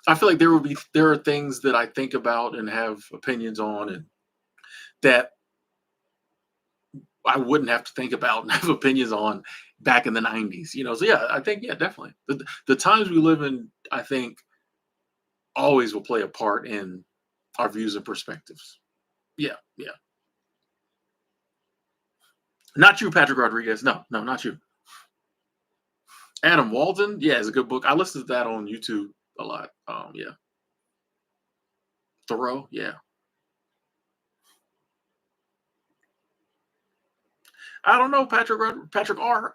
I feel like there are things that I think about and have opinions on, and that I wouldn't have to think about and have opinions on back in the 90s. So yeah, I think yeah, definitely. The times we live in, I think, always will play a part in our views and perspectives. Yeah, yeah. Not you, Patrick Rodriguez. No, no, not you. Adam Walden, yeah, it's a good book. I listened to that on YouTube a lot. Yeah. Thoreau, yeah. I don't know, Patrick R.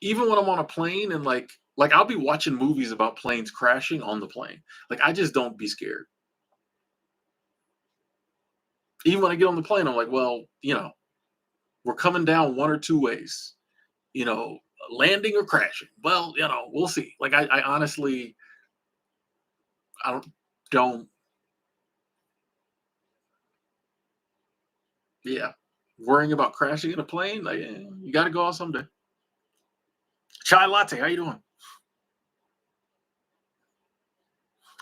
Even when I'm on a plane and like I'll be watching movies about planes crashing on the plane. Like I just don't be scared. Even when I get on the plane, I'm like, well, we're coming down one or two ways. You know, landing or crashing. Well, we'll see. Like I honestly, I don't. Yeah, worrying about crashing in a plane. Like you got to go out someday. Chai latte, how you doing?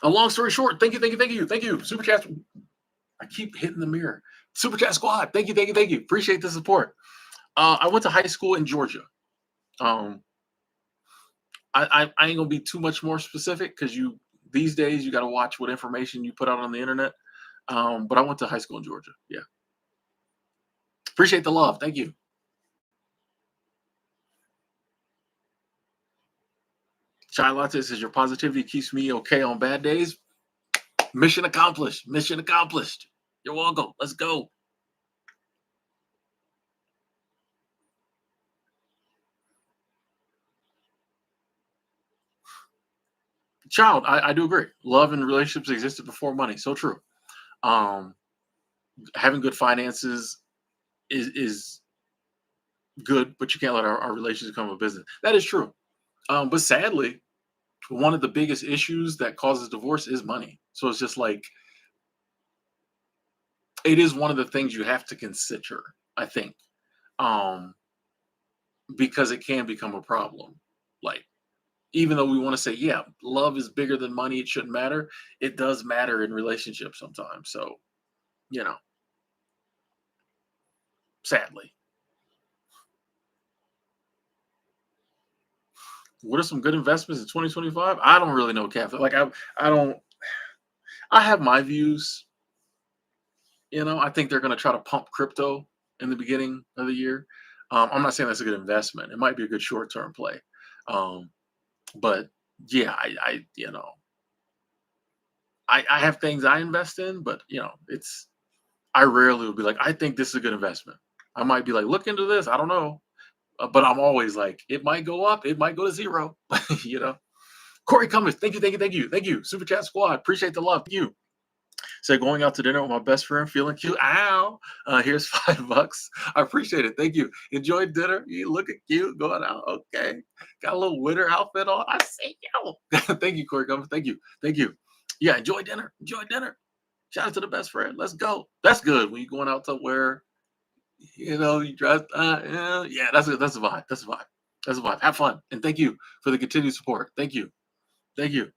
A long story short, thank you, thank you, thank you, thank you. Super chat. I keep hitting the mirror. Super chat squad. Thank you, thank you, thank you. Appreciate the support. I went to high school in Georgia. Um, I ain't gonna be too much more specific because you these days you got to watch what information you put out on the internet. But I went to high school in Georgia. Yeah, appreciate the love. Thank you. Chai Latte says your positivity keeps me okay on bad days. Mission accomplished. Mission accomplished. You're welcome. Let's go. Child, I do agree. Love and relationships existed before money. So true. Um, Having good finances is good, but you can't let our relationship become a business. That is true. But sadly, one of the biggest issues that causes divorce is money. So it's just like it is one of the things you have to consider, I think, um, because it can become a problem. Like, even though we want to say, yeah, love is bigger than money, it shouldn't matter. It does matter in relationships sometimes. So, you know, sadly. What are some good investments in 2025? I don't really know, Catholic. Like I don't I have my views. I think they're gonna try to pump crypto in the beginning of the year. I'm not saying that's a good investment. It might be a good short-term play. Um, but yeah, I have things I invest in, but it's I rarely will be like, I think this is a good investment. I might be like, look into this. I don't know. But I'm always like, it might go up, it might go to zero. you know. Corey Cummins, thank you, thank you, thank you, thank you. Super Chat Squad, appreciate the love. Thank you. Say going out to dinner with my best friend, feeling cute. Ow! Here's $5. I appreciate it. Thank you. Enjoy dinner. You looking cute, going out. Okay, got a little winter outfit on. I see you. Thank you, Corey Cummins. Thank you, thank you. Yeah, enjoy dinner. Enjoy dinner. Shout out to the best friend. Let's go. That's good when you're going out somewhere. You dress. Yeah, that's a vibe. That's a vibe. That's a vibe. Have fun and thank you for the continued support. Thank you. Thank you.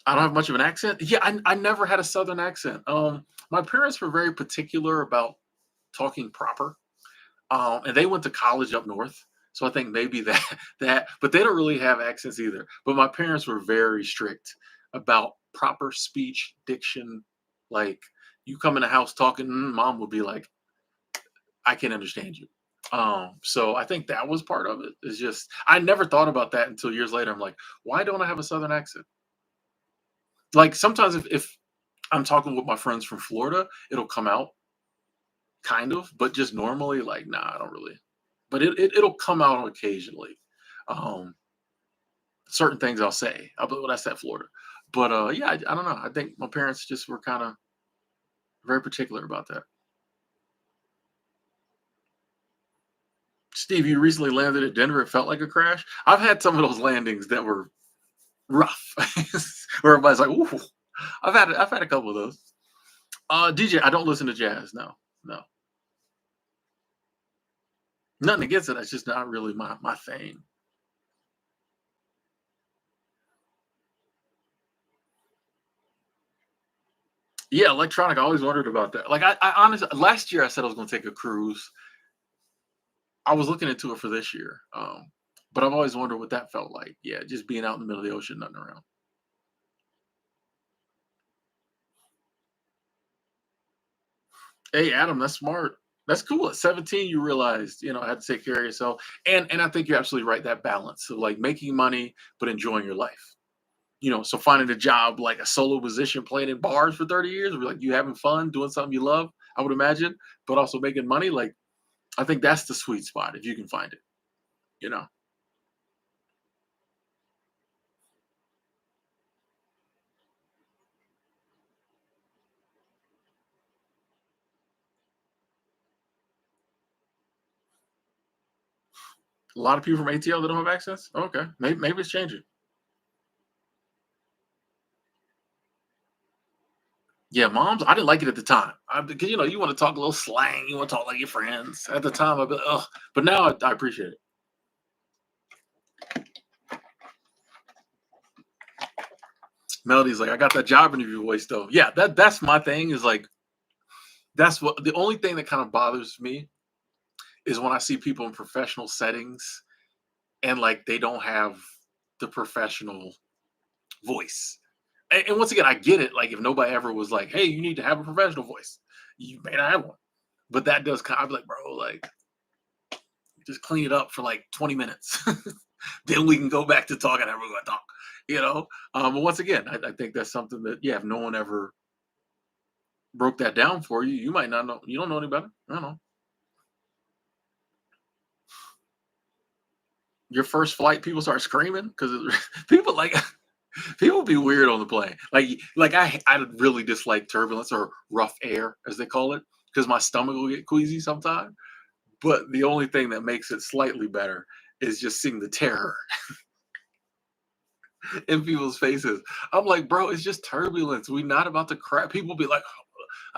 I don't have much of an accent. Yeah, I never had a Southern accent. My parents were very particular about talking proper, and they went to college up north, so I think maybe that. But they don't really have accents either. But my parents were very strict about proper speech, diction. Like you come in the house talking, mom would be like, "I can't understand you." So I think that was part of it. It's just I never thought about that until years later. I'm like, why don't I have a Southern accent? Like sometimes if I'm talking with my friends from Florida, it'll come out kind of, but just normally, like, nah, I don't really. But it'll come out occasionally. Um, Certain things I'll say. But when I said Florida. But yeah, I don't know. I think my parents just were kind of very particular about that. Steve, you recently landed at Denver. It felt like a crash. I've had some of those landings that were rough, where everybody's like, "Ooh." I've had a couple of those. DJ, I don't listen to jazz. No, no. Nothing against it. That's just not really my thing. Yeah, electronic. I always wondered about that. Like I honestly last year I said I was going to take a cruise. I was looking into it for this year. But I've always wondered what that felt like. Yeah, just being out in the middle of the ocean, nothing around. Hey, Adam, that's smart. That's cool. At 17, you realized, I had to take care of yourself. And I think you're absolutely right. That balance of like making money but enjoying your life. So finding a job like a solo musician playing in bars for 30 years, where like you having fun, doing something you love, I would imagine, but also making money. Like I think that's the sweet spot if you can find it. You know, a lot of people from ATL that don't have access. Okay, maybe it's changing. Yeah, moms, I didn't like it at the time. Because you want to talk a little slang, you want to talk like your friends. At the time, I'd be like, ugh. But now I appreciate it. Melody's like, I got that job interview voice though. Yeah, that's my thing. Is like that's what the only thing that kind of bothers me is when I see people in professional settings and like they don't have the professional voice. And once again, I get it. Like if nobody ever was like, "Hey, you need to have a professional voice," you may not have one. But that does kind of like, bro, like just clean it up for like 20 minutes. then we can go back to talking how we're going to talk. But once again, I think that's something that, yeah, if no one ever broke that down for you, you might not know. You don't know any better. I don't know. Your first flight, people start screaming because people like people be weird on the plane. Like I really dislike turbulence or rough air as they call it because my stomach will get queasy sometimes. But the only thing that makes it slightly better is just seeing the terror in people's faces. I'm like, bro, it's just turbulence. We're not about to crash. People be like,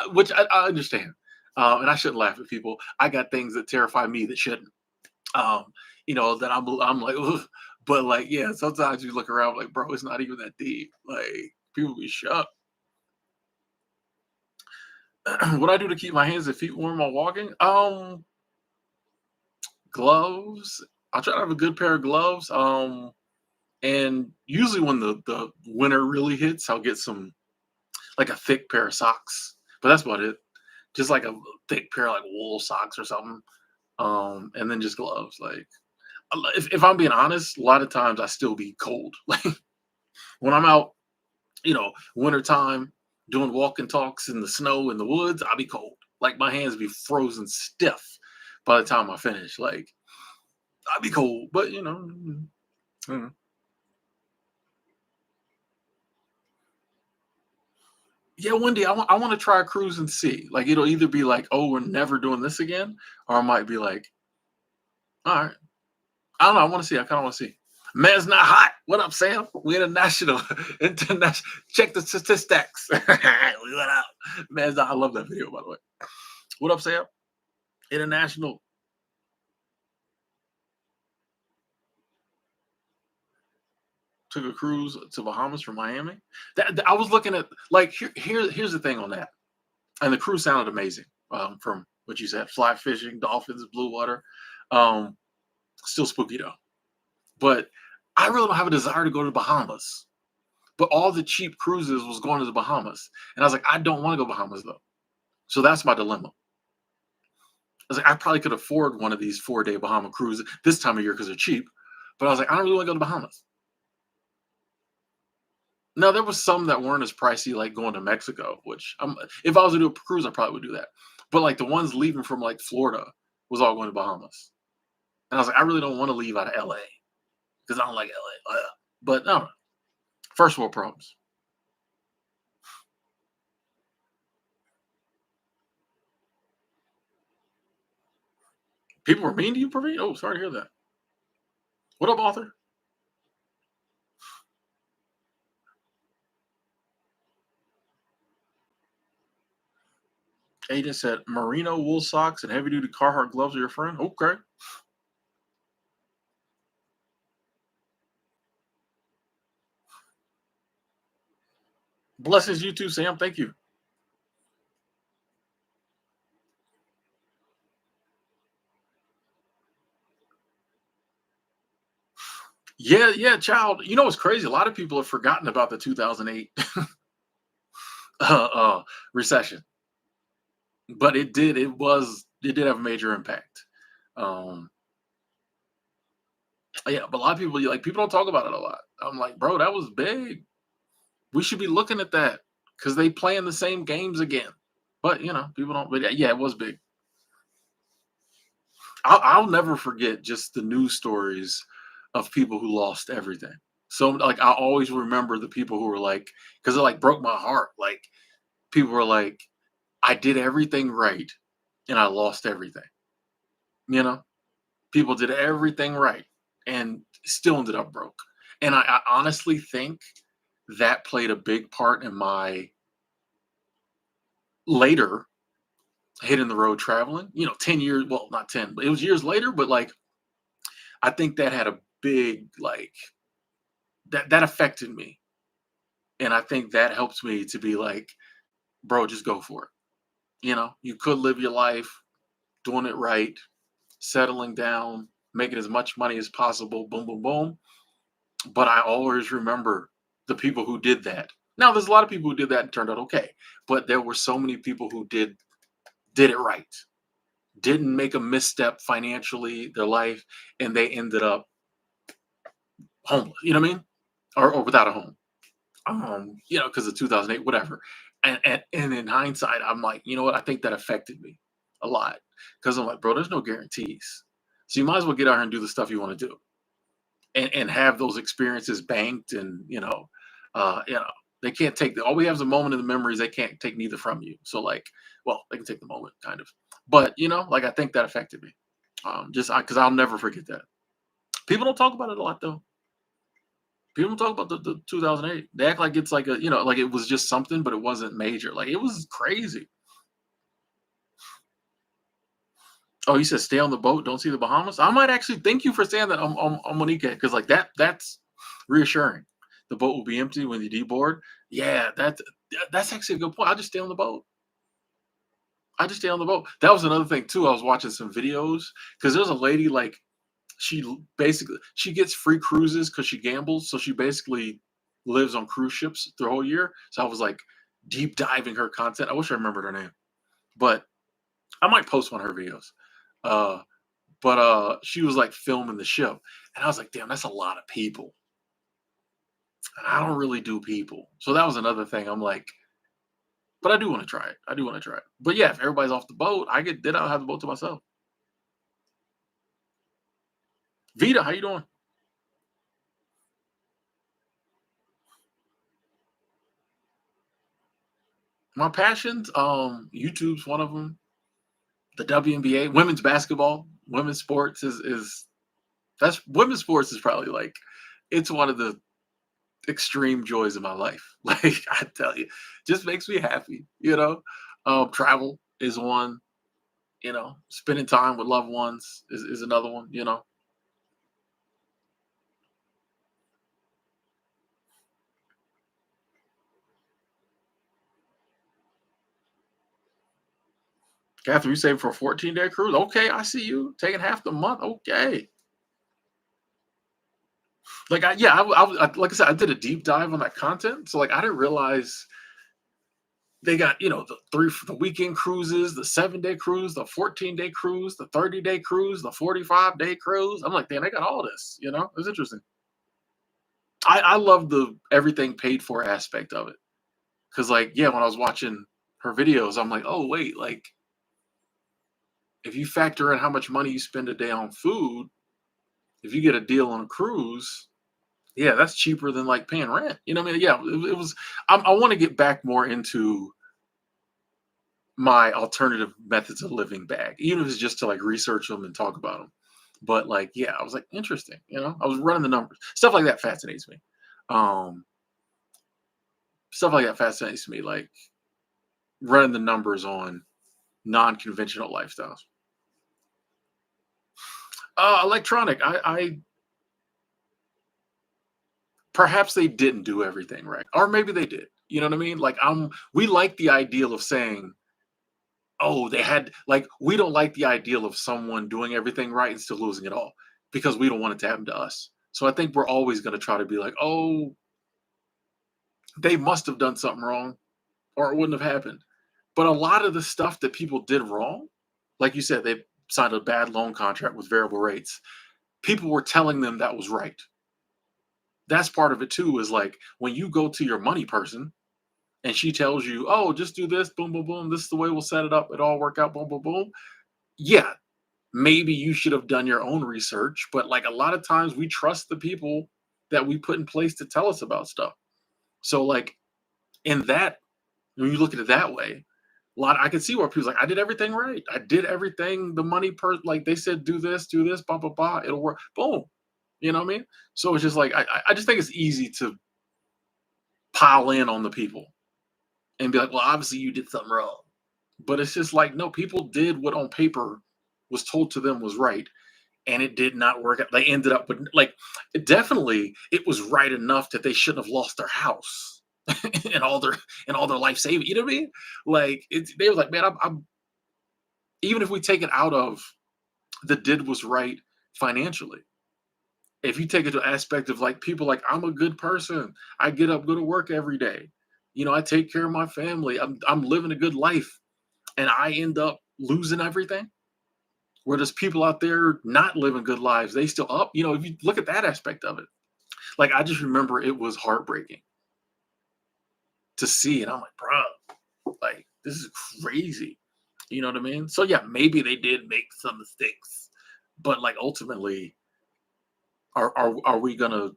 which I understand. And I shouldn't laugh at people. I got things that terrify me that shouldn't. Um, that I'm like, ugh. But like, yeah, sometimes you look around like, bro, it's not even that deep. Like, people be shocked. What I do to keep my hands and feet warm while walking? Gloves. I try to have a good pair of gloves. And usually when the winter really hits, I'll get some like a thick pair of socks. But that's about it. Just like a thick pair of like wool socks or something. And then just gloves. Like if I'm being honest, a lot of times I still be cold. Like when I'm out, wintertime doing walking talks in the snow in the woods, I'll be cold. Like my hands be frozen stiff by the time I finish. Like I'll be cold, but mm, yeah, one day I want to try a cruise and see. Like it'll either be like, oh, we're never doing this again, or I might be like, all right, I don't know. I want to see. I kind of want to see. Man's not hot. What up, Sam? We international, international. Check the statistics. We went out. Man's not. I love that video, by the way. What up, Sam? International. Took a cruise to Bahamas from Miami. I was looking at like here's the thing on that, and the cruise sounded amazing. From what you said, fly fishing, dolphins, blue water. Um, Still spooky though. But I really don't have a desire to go to the Bahamas. But all the cheap cruises was going to the Bahamas, and I was like, I don't want to go Bahamas though. So that's my dilemma. I was like, I probably could afford one of these 4-day Bahama cruises this time of year because they're cheap. But I was like, I don't really want to go to Bahamas. Now there was some that weren't as pricey, like going to Mexico, which if I was to do a cruise, I probably would do that. But like the ones leaving from like Florida was all going to Bahamas, and I was like, I really don't want to leave out of LA because I don't like LA. But no, first world problems. People were mean to you, Praveen. Oh, sorry to hear that. What up, author? Agent said merino wool socks and heavy duty Carhartt gloves are your friend. Okay. Blessings you too, Sam. Thank you. Yeah, yeah, child. You know what's crazy? A lot of people have forgotten about the 2008 recession, but it did have a major impact. Um, yeah, but a lot of people like people don't talk about it a lot. I'm like, bro, that was big. We should be looking at that because they playing the same games again. But people don't. But yeah, it was big. I'll never forget just the news stories of people who lost everything. So like I always remember the people who were like, because it like broke my heart. Like people were like, I did everything right and I lost everything. You know, people did everything right and still ended up broke. And I honestly think that played a big part in my later hitting the road traveling. 10 years, well, not 10, but it was years later, but like I think that had a big like that affected me. And I think that helps me to be like, bro, just go for it. You could live your life doing it right, settling down, making as much money as possible, boom, boom, boom. But I always remember the people who did that. Now, there's a lot of people who did that and turned out okay, but there were so many people who did it right, didn't make a misstep financially, their life, and they ended up homeless. You know what I mean? Or without a home. Because of 2008, whatever. And in hindsight, I'm like, you know what? I think that affected me a lot because I'm like, bro, there's no guarantees. So you might as well get out here and do the stuff you want to do and have those experiences banked and they can't take all we have is a moment in the memories they can't take neither from you. So like, well, they can take the moment kind of, but like I think that affected me. Just because I'll never forget that. People don't talk about it a lot though. People talk about the 2008. They act like it's like like it was just something, but it wasn't major. Like it was crazy. Oh, you said stay on the boat, don't see the Bahamas. I might actually thank you for saying that on Monique because like that's reassuring. The boat will be empty when you deboard. Yeah, that's actually a good point. I just stay on the boat. I just stay on the boat. That was another thing too. I was watching some videos because there's a lady like basically she gets free cruises because she gambles. So she basically lives on cruise ships the whole year. So I was like deep diving her content. I wish I remembered her name, but I might post one of her videos. Uh, but she was like filming the ship, and I was like, damn, that's a lot of people. And I don't really do people, so that was another thing. I'm like, but I do want to try it. I do want to try it. But yeah, if everybody's off the boat, then I'll have the boat to myself. Vita, how you doing? My passions, YouTube's one of them. The WNBA, women's basketball, women's sports is that's women's sports is probably like it's one of the extreme joys of my life. Like I tell you, just makes me happy. Travel is one. Spending time with loved ones is another one. Catherine, you saving for a 14-day cruise? Okay, I see you taking half the month. Okay. Like like I said, I did a deep dive on that content. So like I didn't realize they got, the weekend cruises, the 7-day cruise, the 14-day cruise, the 30-day cruise, the 45-day cruise. I'm like, damn, they got all this, It's interesting. I love the everything paid for aspect of it. Cause like, yeah, when I was watching her videos, I'm like, oh wait, like if you factor in how much money you spend a day on food, if you get a deal on a cruise, yeah, that's cheaper than like paying rent. You know what I mean? Yeah, it was. I want to get back more into my alternative methods of living back, even if it's just to like research them and talk about them. But like, yeah, I was like, interesting. I was running the numbers. Stuff like that fascinates me. Um, Stuff like that fascinates me. Like running the numbers on non-conventional lifestyles. Electronic. I perhaps they didn't do everything right, or maybe they did. You know what I mean? Like we like the ideal of saying, oh, they had like we don't like the ideal of someone doing everything right and still losing it all because we don't want it to happen to us. So I think we're always going to try to be like, oh, they must have done something wrong or it wouldn't have happened. But a lot of the stuff that people did wrong, like you said, they signed a bad loan contract with variable rates. People were telling them that was right. That's part of it too, is like when you go to your money person and she tells you, oh, just do this, boom, boom, boom. This is the way we'll set it up. It all work out, boom, boom, boom. Yeah, maybe you should have done your own research, but like a lot of times we trust the people that we put in place to tell us about stuff. So like in that, when you look at it that way, I can see where people's like, I did everything right. I did everything. The money like they said, do this, blah blah blah. It'll work. Boom. You know what I mean? So it's just like I just think it's easy to pile in on the people and be like, well, obviously you did something wrong. But it's just like, no, people did what on paper was told to them was right, and it did not work out. They ended up with like definitely it was right enough that they shouldn't have lost their house and all their life saving. You know what I mean? Like they were like, man, I'm even if we take it out of the did was right financially. If you take it to an aspect of like people like I'm a good person, I get up, go to work every day. I take care of my family. I'm living a good life, and I end up losing everything. Where there's people out there not living good lives, they still up. If you look at that aspect of it, Like I just remember it was heartbreaking to see, and I'm like, bro, like this is crazy. You know what I mean? So yeah, maybe they did make some mistakes, but like ultimately, are we gonna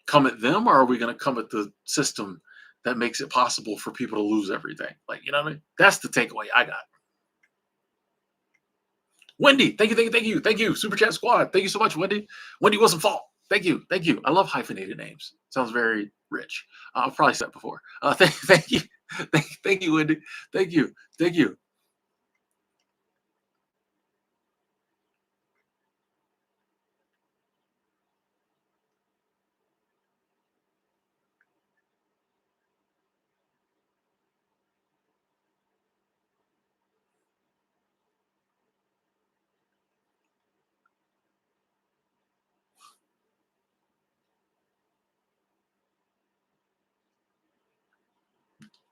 come at them, or are we gonna come at the system that makes it possible for people to lose everything? Like, you know what I mean? That's the takeaway I got. Wendy, thank you, thank you, thank you, thank you. Super Chat Squad, thank you so much, Wendy. Wendy wasn't fault. Thank you, thank you. I love hyphenated names. Sounds very rich. I've probably said it before. Thank you, thank you, Wendy. Thank you, thank you.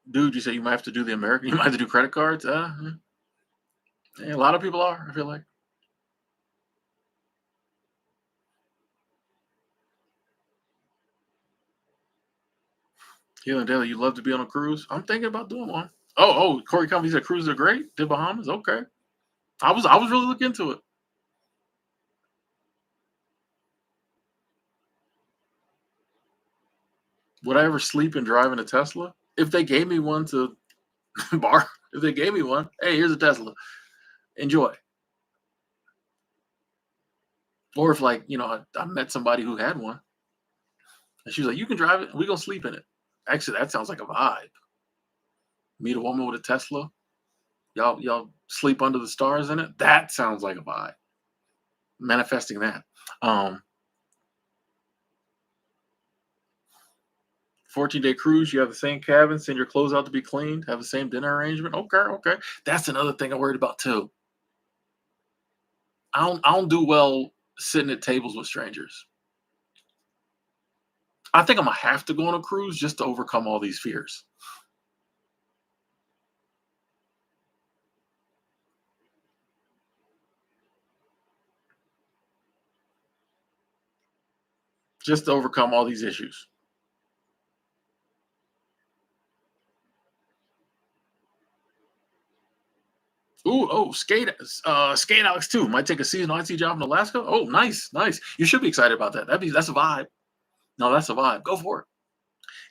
Dude, you say you might have to do the American, you might have to do credit cards. Yeah, a lot of people are, I feel like. Healing Daily, you love to be on a cruise? I'm thinking about doing one. Oh, Corey Company said cruises are great. The Bahamas, okay. I was really looking into it. Would I ever sleep and drive in a Tesla? If they gave me one to bar, if they gave me one, hey, here's a Tesla. Enjoy. Or if like, I met somebody who had one and she was like, you can drive it, we're gonna sleep in it. Actually, that sounds like a vibe. Meet a woman with a Tesla. Y'all sleep under the stars in it. That sounds like a vibe. Manifesting that. Um, 14-day cruise, you have the same cabin, send your clothes out to be cleaned, have the same dinner arrangement. Okay, okay. That's another thing I'm worried about too. I don't do well sitting at tables with strangers. I think I'm gonna have to go on a cruise just to overcome all these fears. Just to overcome all these issues. Ooh, oh, skate Alex too. Might take a seasonal IT job in Alaska. Oh, nice, nice. You should be excited about that. That's a vibe. No, that's a vibe. Go for it.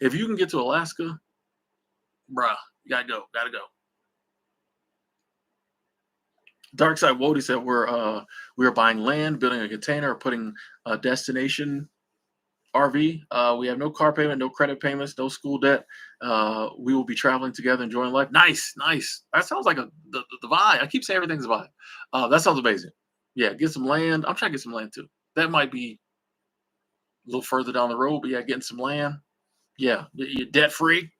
If you can get to Alaska, bruh, you gotta go. Gotta go. Dark Side Wody said we are buying land, building a container, putting a destination RV. We have no car payment, no credit payments, no school debt. We will be traveling together, enjoying life. Nice, nice. That sounds like the vibe. I keep saying everything's a vibe. That sounds amazing. Yeah, get some land. I'm trying to get some land too. That might be a little further down the road, but yeah, getting some land. Yeah, you're debt free,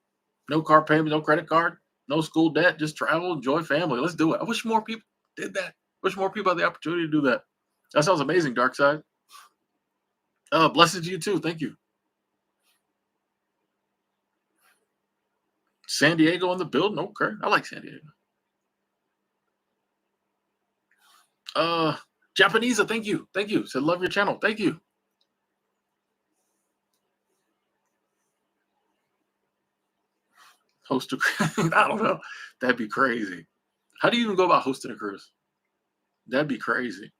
no car payment, no credit card, no school debt. Just travel, enjoy family. Let's do it. I wish more people did that. Wish more people had the opportunity to do that. That sounds amazing, Dark Side. Blessings to you too. Thank you. San Diego in the building. Okay, I like San Diego. Uh, Japanese. Thank you. Thank you. Said love your channel. Thank you. Host a I don't know. That'd be crazy. How do you even go about hosting a cruise? That'd be crazy.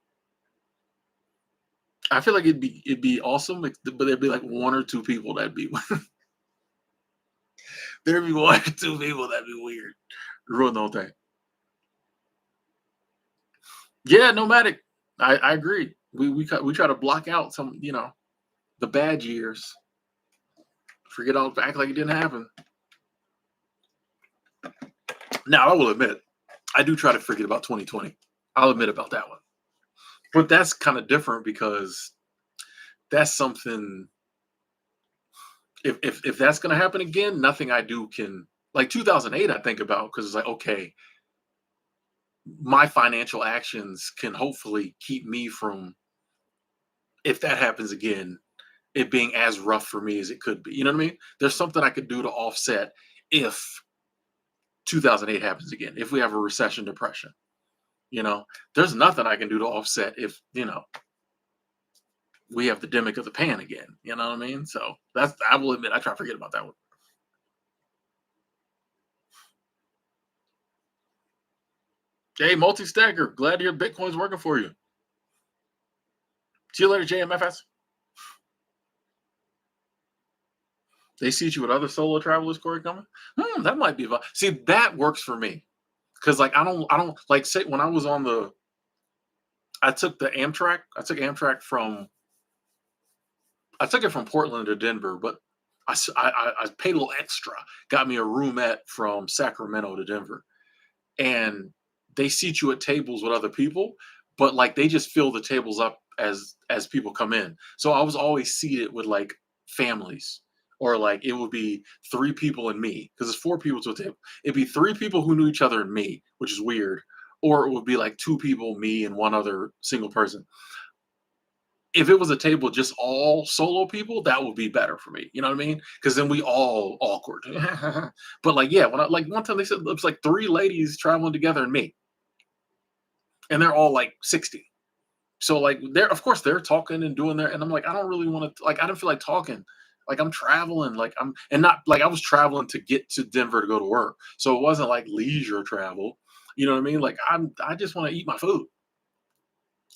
I feel like it'd be awesome, but there'd be like one or two people that'd be there'd be one or two people that'd be weird. Ruin the whole thing. Yeah, nomadic. I agree. We try to block out some, the bad years. Forget all, act like it didn't happen. Now I will admit, I do try to forget about 2020. I'll admit about that one. But that's kind of different because that's something. If that's gonna happen again, nothing I do can, like 2008. I think about because it's like, okay, my financial actions can hopefully keep me from, if that happens again, it being as rough for me as it could be. You know what I mean? There's something I could do to offset if 2008 happens again, if we have a recession, depression. You know, there's nothing I can do to offset if, we have the demic of the pan again. You know what I mean? So that's, I will admit, I try to forget about that one. Hey, multi-stacker, glad your Bitcoin's working for you. See you later, JMFS. They seat you with other solo travelers, Corey coming. That might be see, that works for me. Cause like I don't like, say when I was on the, I took the Amtrak. I took Amtrak from, I took it from Portland to Denver, but I paid a little extra, got me a roomette from Sacramento to Denver, and they seat you at tables with other people, but like they just fill the tables up as people come in. So I was always seated with like families, or like it would be three people and me, because it's four people to a table. It'd be three people who knew each other and me, which is weird, or it would be like two people, me and one other single person. If it was a table just all solo people, that would be better for me. You know what I mean? Because then we all awkward. But like, yeah, when I like one time they said it was like three ladies traveling together and me, and they're all like 60. So like they're, of course they're talking and doing their, and I'm like, I don't really want to, like, I don't feel like talking. Like I'm traveling, like I'm, and not like I was traveling to get to Denver to go to work. So it wasn't like leisure travel. You know what I mean? Like I just want to eat my food.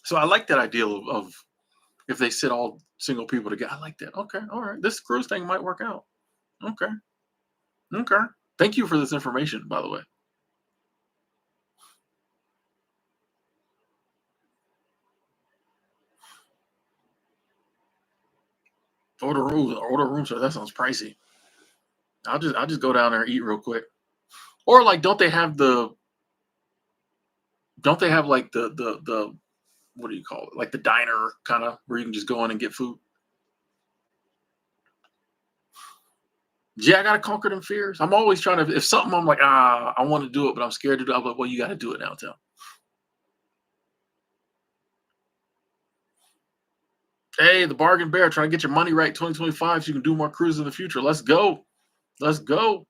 So I like that idea of if they sit all single people together. I like that. Okay, all right. This cruise thing might work out. Okay, okay. Thank you for this information, by the way. Order room, sir. That sounds pricey. I'll just go down there and eat real quick. Or like, don't they have like the what do you call it? Like the diner kind of where you can just go in and get food. Yeah, I gotta conquer them fears. I'm always trying to. If something I'm like, I want to do it, but I'm scared to do it. I'm like, well, you got to do it now, Tim. Hey, the bargain bear trying to get your money right 2025 so you can do more cruises in the future. Let's go. Let's go.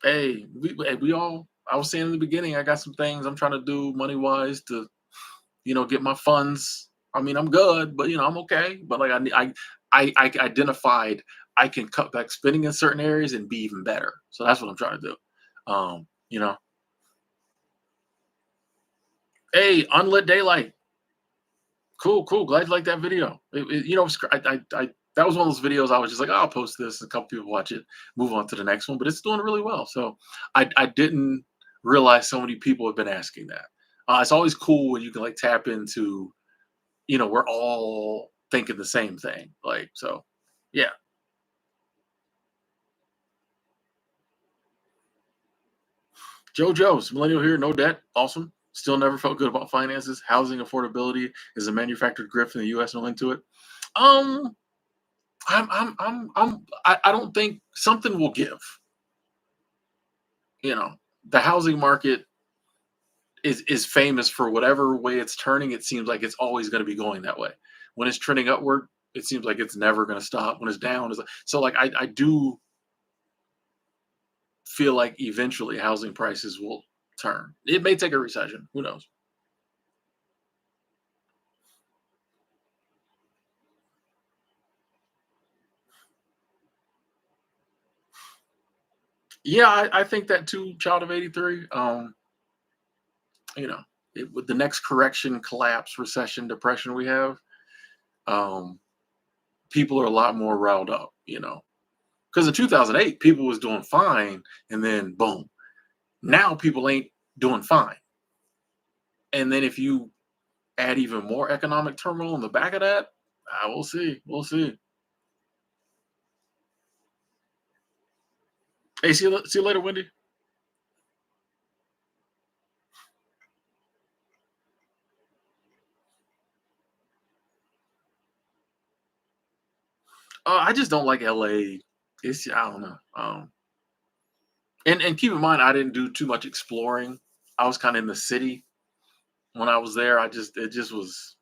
Hey, we all, I was saying in the beginning, I got some things I'm trying to do money wise to, get my funds. I mean, I'm good, but I'm okay. But like I identified I can cut back spending in certain areas and be even better. So that's what I'm trying to do. You know, hey, unlit daylight. Cool, cool. Glad you like that video. That was one of those videos I was just like, oh, I'll post this. A couple people watch it, move on to the next one, but it's doing really well. So I didn't realize so many people have been asking that. It's always cool when you can like tap into, we're all thinking the same thing. Like, so yeah. JoJo's millennial here, no debt. Awesome. Still never felt good about finances. Housing affordability is a manufactured grift in the US, no into it. Um, I don't think something will give. You know, the housing market is famous for whatever way it's turning. It seems like it's always going to be going that way. When it's trending upward, it seems like it's never going to stop. When it's down, so like I do feel like eventually housing prices will turn. It may take a recession. Who knows? Yeah, I think that too. Child of '83. You know, with the next correction, collapse, recession, depression we have, um, people are a lot more riled up. Because in 2008, people was doing fine, and then boom. Now people ain't doing fine, and then if you add even more economic turmoil in the back of that, we'll see. We'll see. Hey, see you later, Wendy. I just don't like LA. I don't know. And keep in mind, I didn't do too much exploring. I was kind of in the city when I was there. It just was,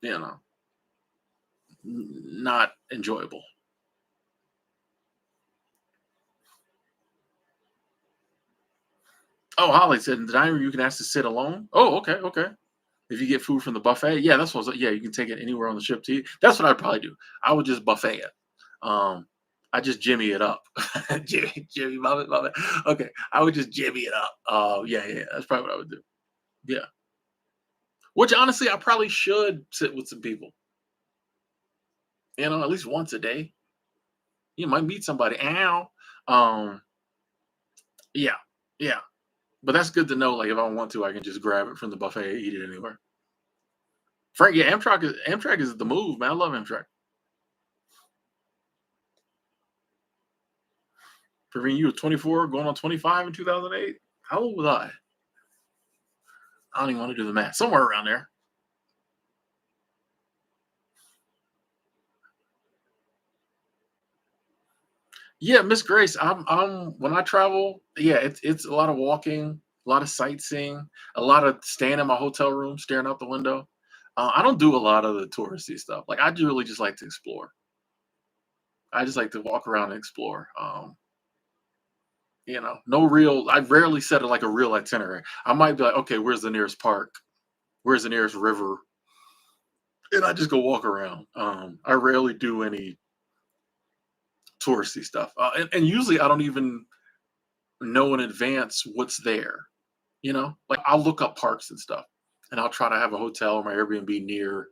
you know, not enjoyable. Oh, Holly said in the dining room you can ask to sit alone. Oh, okay, okay. If you get food from the buffet, yeah, that's what. Yeah, you can take it anywhere on the ship to eat. That's what I'd probably do. I would just buffet it. Um, I just jimmy it up. Jimmy, my bad. Okay, I would just jimmy it up. Yeah, yeah, that's probably what I would do. Yeah, which honestly, I probably should sit with some people. At least once a day. You might meet somebody. Ow. Um, yeah, yeah. But that's good to know. Like if I want to, I can just grab it from the buffet and eat it anywhere. Frank, yeah, Amtrak is the move, man. I love Amtrak. Praveen, you were 24, going on 25 in 2008. How old was I? I don't even want to do the math. Somewhere around there. Yeah, Miss Grace. I'm when I travel, yeah, it's a lot of walking, a lot of sightseeing, a lot of staying in my hotel room, staring out the window. I don't do a lot of the touristy stuff. Like I do really just like to explore. I just like to walk around and explore. No real. I rarely set it like a real itinerary. I might be like, okay, where's the nearest park? Where's the nearest river? And I just go walk around. I rarely do any touristy stuff, and usually I don't even know in advance what's there. Like I'll look up parks and stuff, and I'll try to have a hotel or my Airbnb near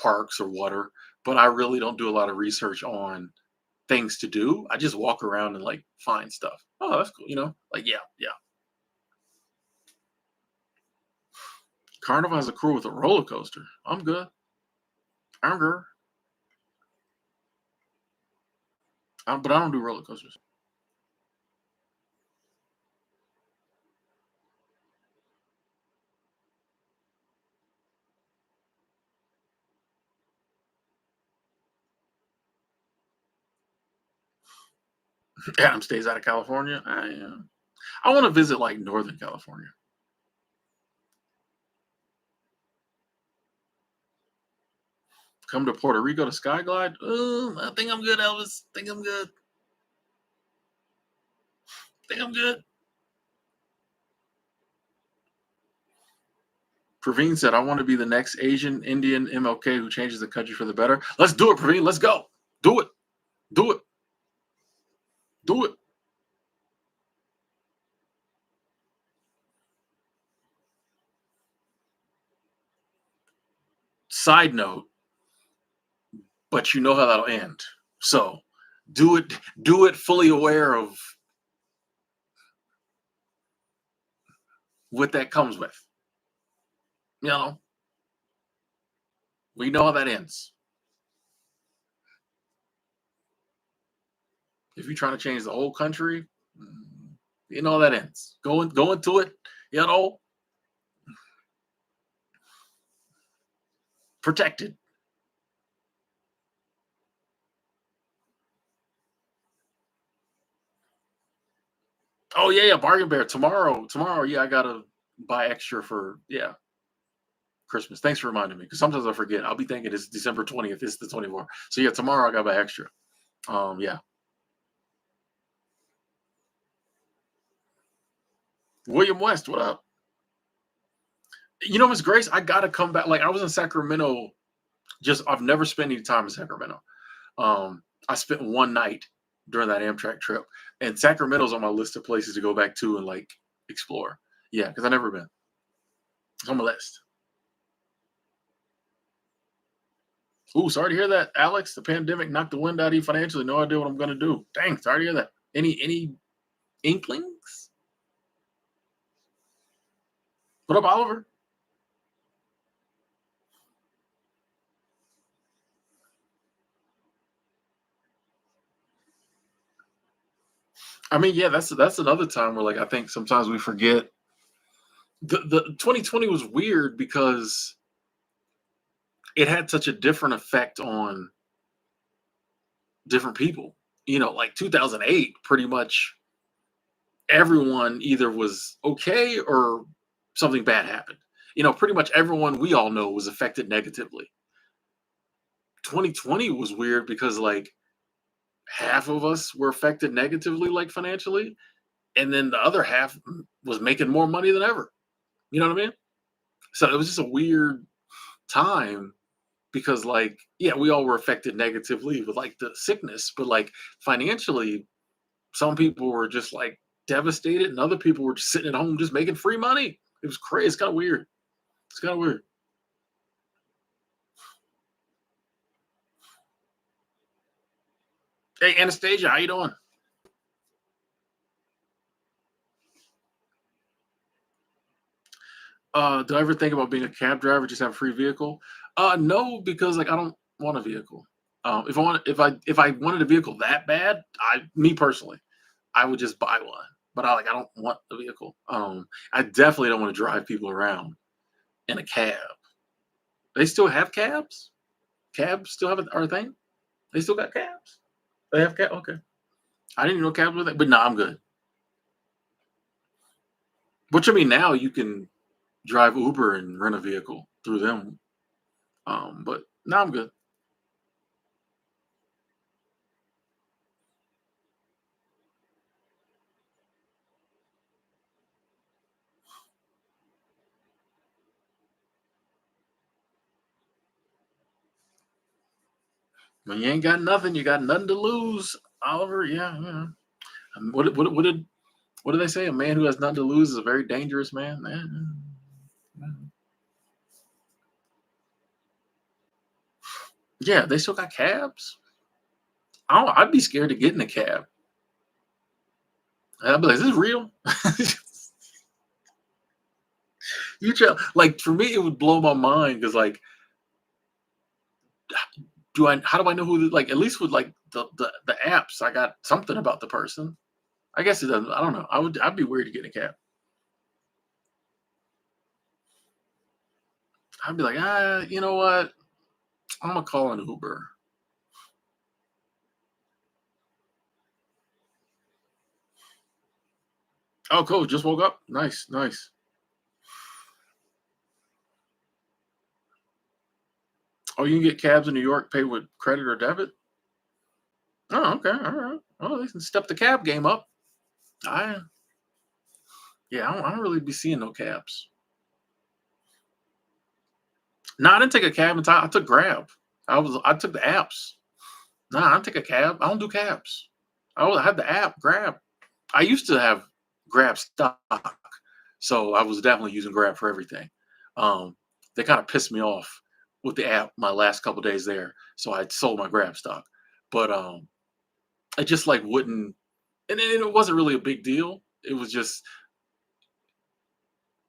parks or water. But I really don't do a lot of research on things to do. I just walk around and like find stuff. Oh, that's cool. Like yeah, yeah. Carnival has a crew with a roller coaster. I'm good. I'm good. But I don't do roller coasters. Adam stays out of California. I want to visit like Northern California. Come to Puerto Rico to Skyglide. I think I'm good, Elvis. Think I'm good. Think I'm good. Praveen said, I want to be the next Asian Indian MLK who changes the country for the better. Let's do it, Praveen. Let's go. Do it. Do it. Do it. Side note, but you know how that'll end. So do it fully aware of what that comes with. You know, we know how that ends. If you're trying to change the whole country, you know how that ends. Go into it, you know, protected. Oh yeah, yeah, bargain bear. Tomorrow, yeah, I gotta buy extra for Christmas. Thanks for reminding me because sometimes I forget. I'll be thinking it's December 20th. It's the 24th. So yeah, tomorrow I gotta buy extra. Yeah. William West, what up? Miss Grace, I gotta come back. Like I was in Sacramento. Just I've never spent any time in Sacramento. I spent one night during that Amtrak trip, and Sacramento's on my list of places to go back to and like explore. Yeah, because I've never been. It's on my list. Ooh, sorry to hear that, Alex. The pandemic knocked the wind out of you financially. No idea what I'm gonna do. Dang, sorry to hear that. Any inklings? What up, Oliver? I mean, yeah, that's another time where like I think sometimes we forget the 2020 was weird because it had such a different effect on different people. Like 2008, pretty much everyone either was okay or something bad happened. Pretty much everyone we all know was affected negatively. 2020 was weird because like half of us were affected negatively, like financially, and then the other half was making more money than ever. You know what I mean? So it was just a weird time because, like, yeah, we all were affected negatively with like the sickness, but like financially, some people were just like devastated, and other people were just sitting at home just making free money. It was crazy. It's kind of weird. It's kind of weird. Hey, Anastasia, how you doing? Do I ever think about being a cab driver, just have a free vehicle? No, because like I don't want a vehicle. If I wanted a vehicle that bad, me personally, I would just buy one. But I don't want a vehicle. I definitely don't want to drive people around in a cab. They still have cabs? Cabs still have are a thing? They still got cabs? They have cab. Okay, I didn't even know cabs were that. But no, I'm good. Which I mean, now you can drive Uber and rent a vehicle through them. But now I'm good. When you ain't got nothing, you got nothing to lose, Oliver. Yeah, yeah. What did they say? A man who has nothing to lose is a very dangerous man. Yeah, they still got cabs. I'd be scared to get in a cab. I'd be like, "Is this real?" Like for me, it would blow my mind because like, do I? How do I know who? Like at least with like the apps, I got something about the person. I guess it doesn't. I don't know. I'd be weird to get in a cab. I'd be like, you know what? I'm gonna call an Uber. Oh, cool. Just woke up. Nice, nice. Oh, you can get cabs in New York paid with credit or debit? Oh, okay. All right. Oh, they can step the cab game up. I Yeah, I don't really be seeing no cabs. No, I didn't take a cab in time. I took Grab. I took the apps. Nah, I don't take a cab. I don't do cabs. I had the app Grab. I used to have Grab stock, so I was definitely using Grab for everything. They kind of pissed me off with the app my last couple days there, so I sold my Grab stock. But I just like wouldn't, and it wasn't really a big deal. It was just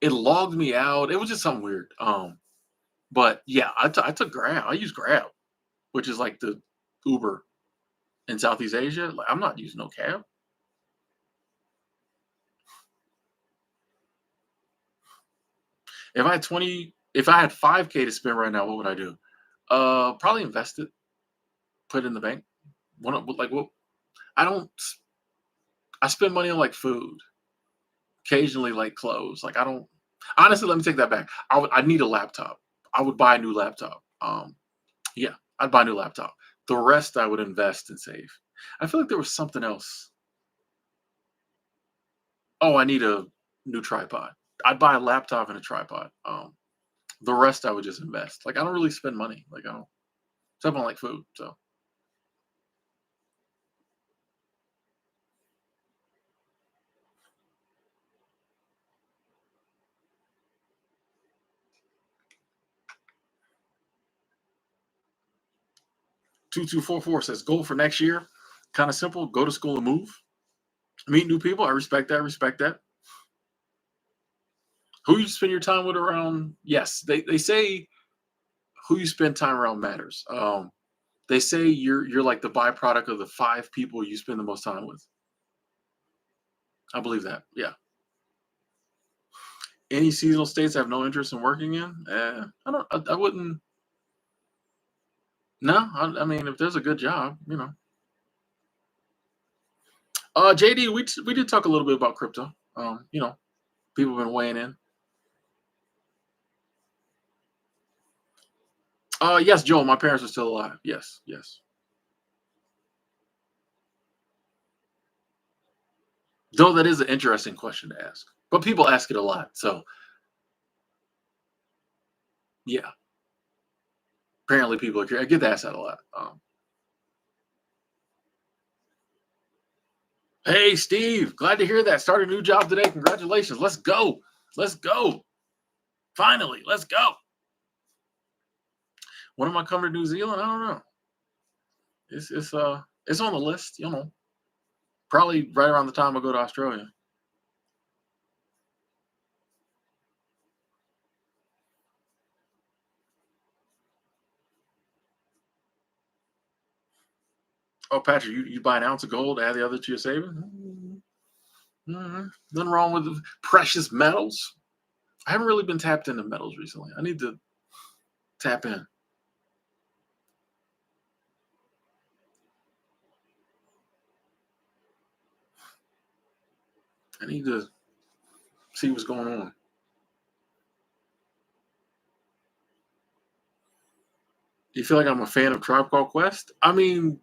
it logged me out. It was just something weird. But yeah, I took Grab. I use Grab, which is like the Uber in Southeast Asia. Like I'm not using no cab. If I had 5K to spend right now, what would I do? Probably invest it, put it in the bank. Like what? I don't. I spend money on like food, occasionally like clothes. Like I don't. Honestly, let me take that back. I need a laptop. I would buy a new laptop. Yeah, I'd buy a new laptop. The rest I would invest and save. I feel like there was something else. Oh, I need a new tripod. I'd buy a laptop and a tripod. The rest I would just invest. Like I don't really spend money. Like I don't. Except on like food. So 2244 says goal for next year. Kind of simple. Go to school and move. Meet new people. I respect that. Respect that. Who you spend your time with around? Yes, they say who you spend time around matters. They say you're like the byproduct of the five people you spend the most time with. I believe that. Yeah. Any seasonal states I have no interest in working in? I don't. I wouldn't. No. I mean, if there's a good job, you know. JD, we did talk a little bit about crypto. People have been weighing in. Yes, Joel. My parents are still alive. Yes, yes. Though that is an interesting question to ask, but people ask it a lot. So Yeah, apparently people are curious. I get that said a lot. Hey, Steve, glad to hear that. Start a new job today. Congratulations. Let's go. Let's go. Finally, let's go. When am I coming to New Zealand? I don't know. It's on the list. Probably right around the time I go to Australia. Oh, Patrick, you buy an ounce of gold, add the other to your savings. Nothing wrong with the precious metals. I haven't really been tapped into metals recently. I need to tap in. I need to see what's going on. Do you feel like I'm a fan of Tribe Called Quest? I mean,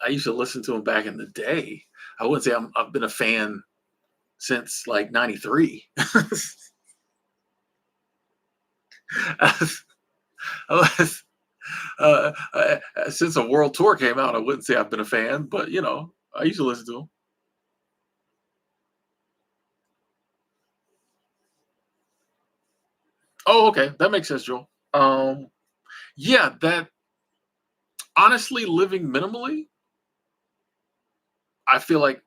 I used to listen to him back in the day. I wouldn't say I've been a fan since like '93. I since a world tour came out, I wouldn't say I've been a fan, but I used to listen to him. Oh, okay, that makes sense, Joel. Yeah, that honestly, living minimally, I feel like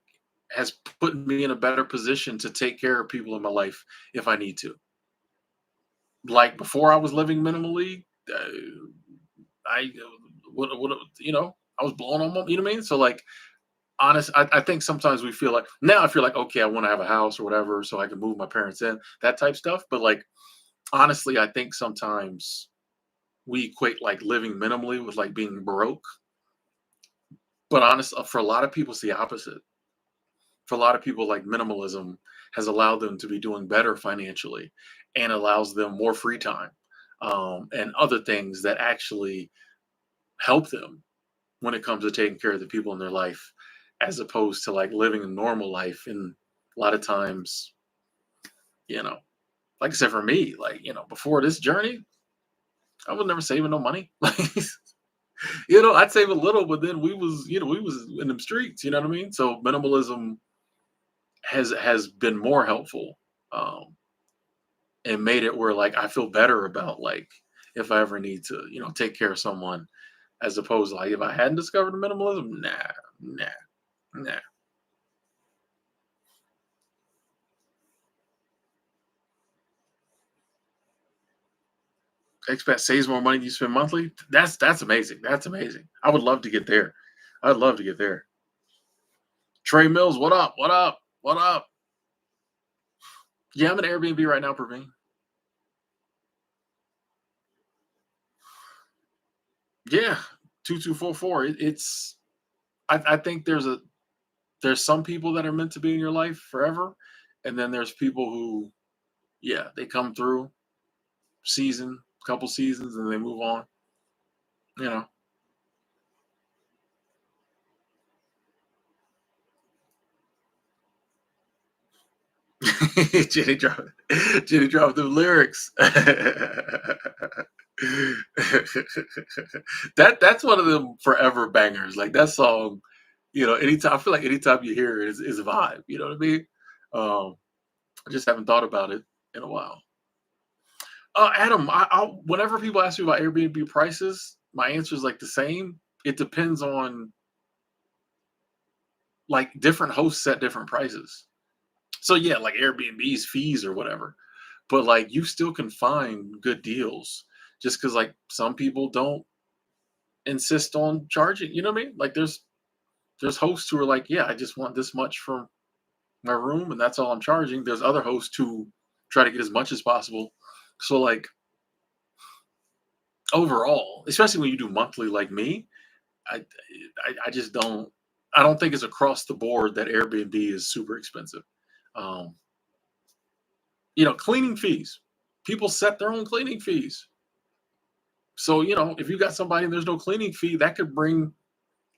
has put me in a better position to take care of people in my life if I need to. Like before, I was living minimally. I what I was blowing on, you know what I mean? So like I think sometimes we feel like now I feel like okay, I want to have a house or whatever, so I can move my parents in, that type stuff. But like honestly, I think sometimes we equate like living minimally with like being broke. But honest, for a lot of people, it's the opposite. For a lot of people, like minimalism has allowed them to be doing better financially and allows them more free time and other things that actually help them when it comes to taking care of the people in their life, as opposed to like living a normal life. And a lot of times, you know, like I said, for me, like, before this journey, I was never saving no money. Like, I'd save a little, but then we was in them streets, you know what I mean? So minimalism has been more helpful, um, and made it where like I feel better about like if I ever need to, take care of someone, as opposed to like if I hadn't discovered minimalism, nah, nah. Expect saves more money than you spend monthly. That's amazing. That's amazing. I would love to get there. I'd love to get there. Trey Mills, what up? What up? What up? Yeah, I'm in Airbnb right now, Praveen. Yeah, 2244. It's I think there's some people that are meant to be in your life forever, and then there's people who, yeah, they come through couple seasons, and they move on. You know, Jenny dropped Jenny dropped the lyrics. That's one of them forever bangers. Like that song, anytime I feel like anytime you hear it is a vibe. You know what I mean? Um, I just haven't thought about it in a while. Adam, whenever people ask me about Airbnb prices, my answer is like the same. It depends on like different hosts set different prices. So yeah, like Airbnb's fees or whatever. But like you still can find good deals just because like some people don't insist on charging. You know what I mean? Like there's hosts who are like, yeah, I just want this much for my room and that's all I'm charging. There's other hosts who try to get as much as possible. So like overall, especially when you do monthly like me, I I just don't think it's across the board that Airbnb is super expensive. Um, cleaning fees. People set their own cleaning fees. So, if you got somebody and there's no cleaning fee, that could bring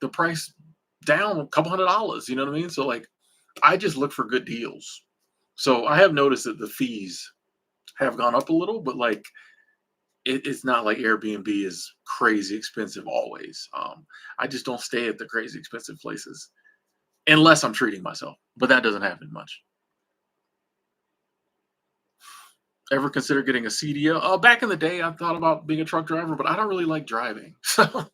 the price down a couple $100. You know what I mean? So like I just look for good deals. So I have noticed that the fees have gone up a little, but like it's not like Airbnb is crazy expensive always. I just don't stay at the crazy expensive places unless I'm treating myself, but that doesn't happen much. Ever consider getting a CDL? Back in the day, I thought about being a truck driver, but I don't really like driving, so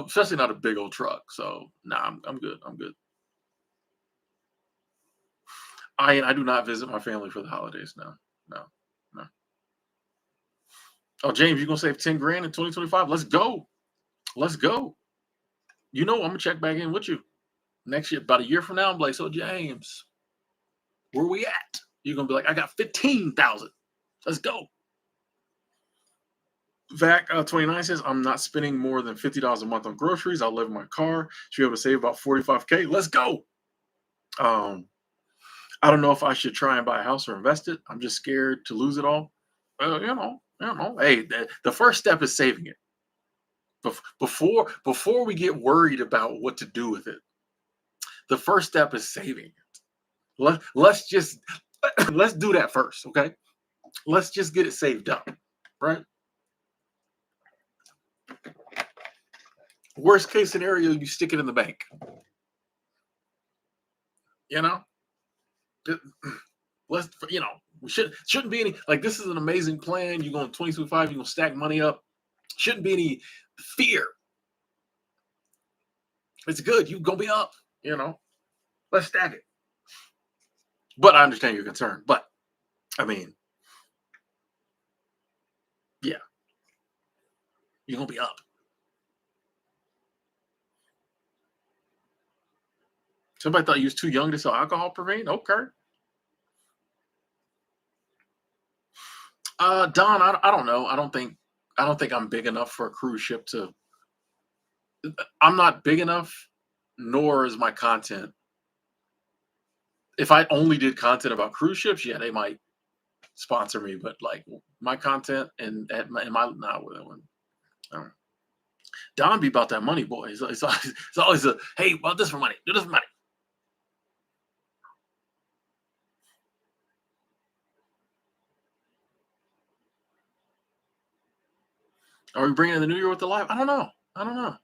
especially not a big old truck. So nah, I'm good. I'm good. I do not visit my family for the holidays. No, no, no. Oh, James, you gonna save 10 grand in 2025? Let's go. Let's go. I'm gonna check back in with you next year, about a year from now. I'm like, so James, where we at? You're gonna be like, I got 15,000. Let's go. Vac 29 says, I'm not spending more than $50 a month on groceries. I'll live in my car. Should be able to save about 45K. Let's go. Um, I don't know if I should try and buy a house or invest it. I'm just scared to lose it all. Hey, the first step is saving it. Before we get worried about what to do with it, the first step is saving it. Let's just let's do that first, okay? Let's just get it saved up, right? Worst case scenario, you stick it in the bank. You know, let's we shouldn't be any like this is an amazing plan. You're going 22.5, you're gonna stack money up. Shouldn't be any fear. It's good. You're gonna be up, you know. Let's stack it. But I understand your concern. But I mean, yeah, you're gonna be up. Somebody thought you was too young to sell alcohol, Praveen. Okay. Don, I don't know. I don't think I'm big enough for a cruise ship to. I'm not big enough, nor is my content. If I only did content about cruise ships, yeah, they might sponsor me. But like my content and my not with one. Don be about that money, boy. It's always a hey, well, this for money, do this for money. Are we bringing in the new year with the live? I don't know. I don't know.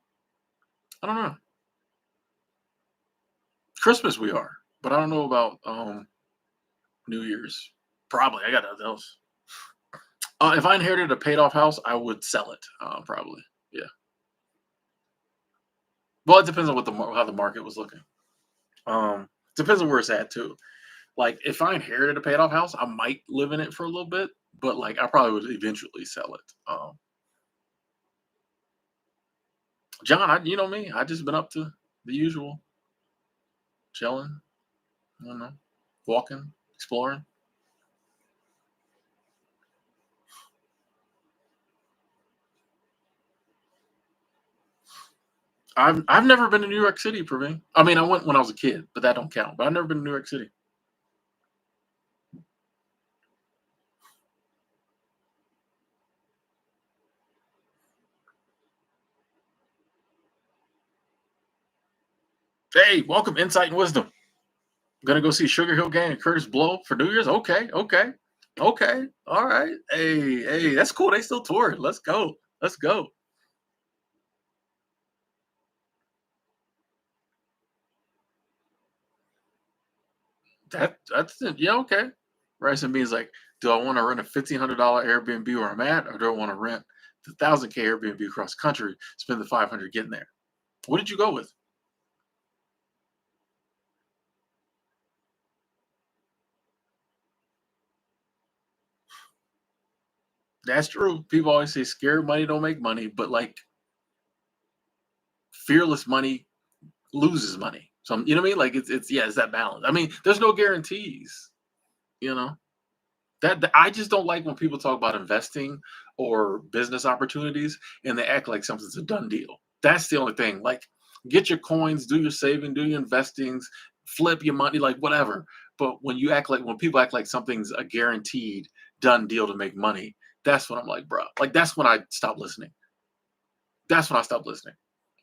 I don't know. Christmas we are, but I don't know about New Year's. Probably. I got nothing else. If I inherited a paid off house, I would sell it. Probably. Yeah. Well, it depends on how the market was looking. Depends on where it's at too. Like if I inherited a paid off house, I might live in it for a little bit, but like I probably would eventually sell it. John, you know me. I just been up to the usual, chilling. I don't know, walking, exploring. I've never been to New York City, Praveen. I mean, I went when I was a kid, but that don't count. But I've never been to New York City. Hey, welcome, Insight and Wisdom. Gonna go see Sugar Hill Gang and Curtis Blow for New Year's. Okay, okay, okay. All right. Hey, hey, that's cool. They still touring. Let's go. Let's go. That's it. Yeah, okay. Rice and Beans like, do I want to rent a $1,500 Airbnb where I'm at, or do I want to rent the 1,000K Airbnb across the country, spend the 500 getting there? What did you go with? That's true. People always say scared money don't make money, but like fearless money loses money. So you know what I mean? Like it's yeah, it's that balance. I mean, there's no guarantees. You know I just don't like when people talk about investing or business opportunities and they act like something's a done deal. That's the only thing. Like, get your coins, do your saving, do your investings, flip your money, like whatever. But when people act like something's a guaranteed done deal to make money, that's when I'm like, bro. Like that's when I stop listening. That's when I stop listening.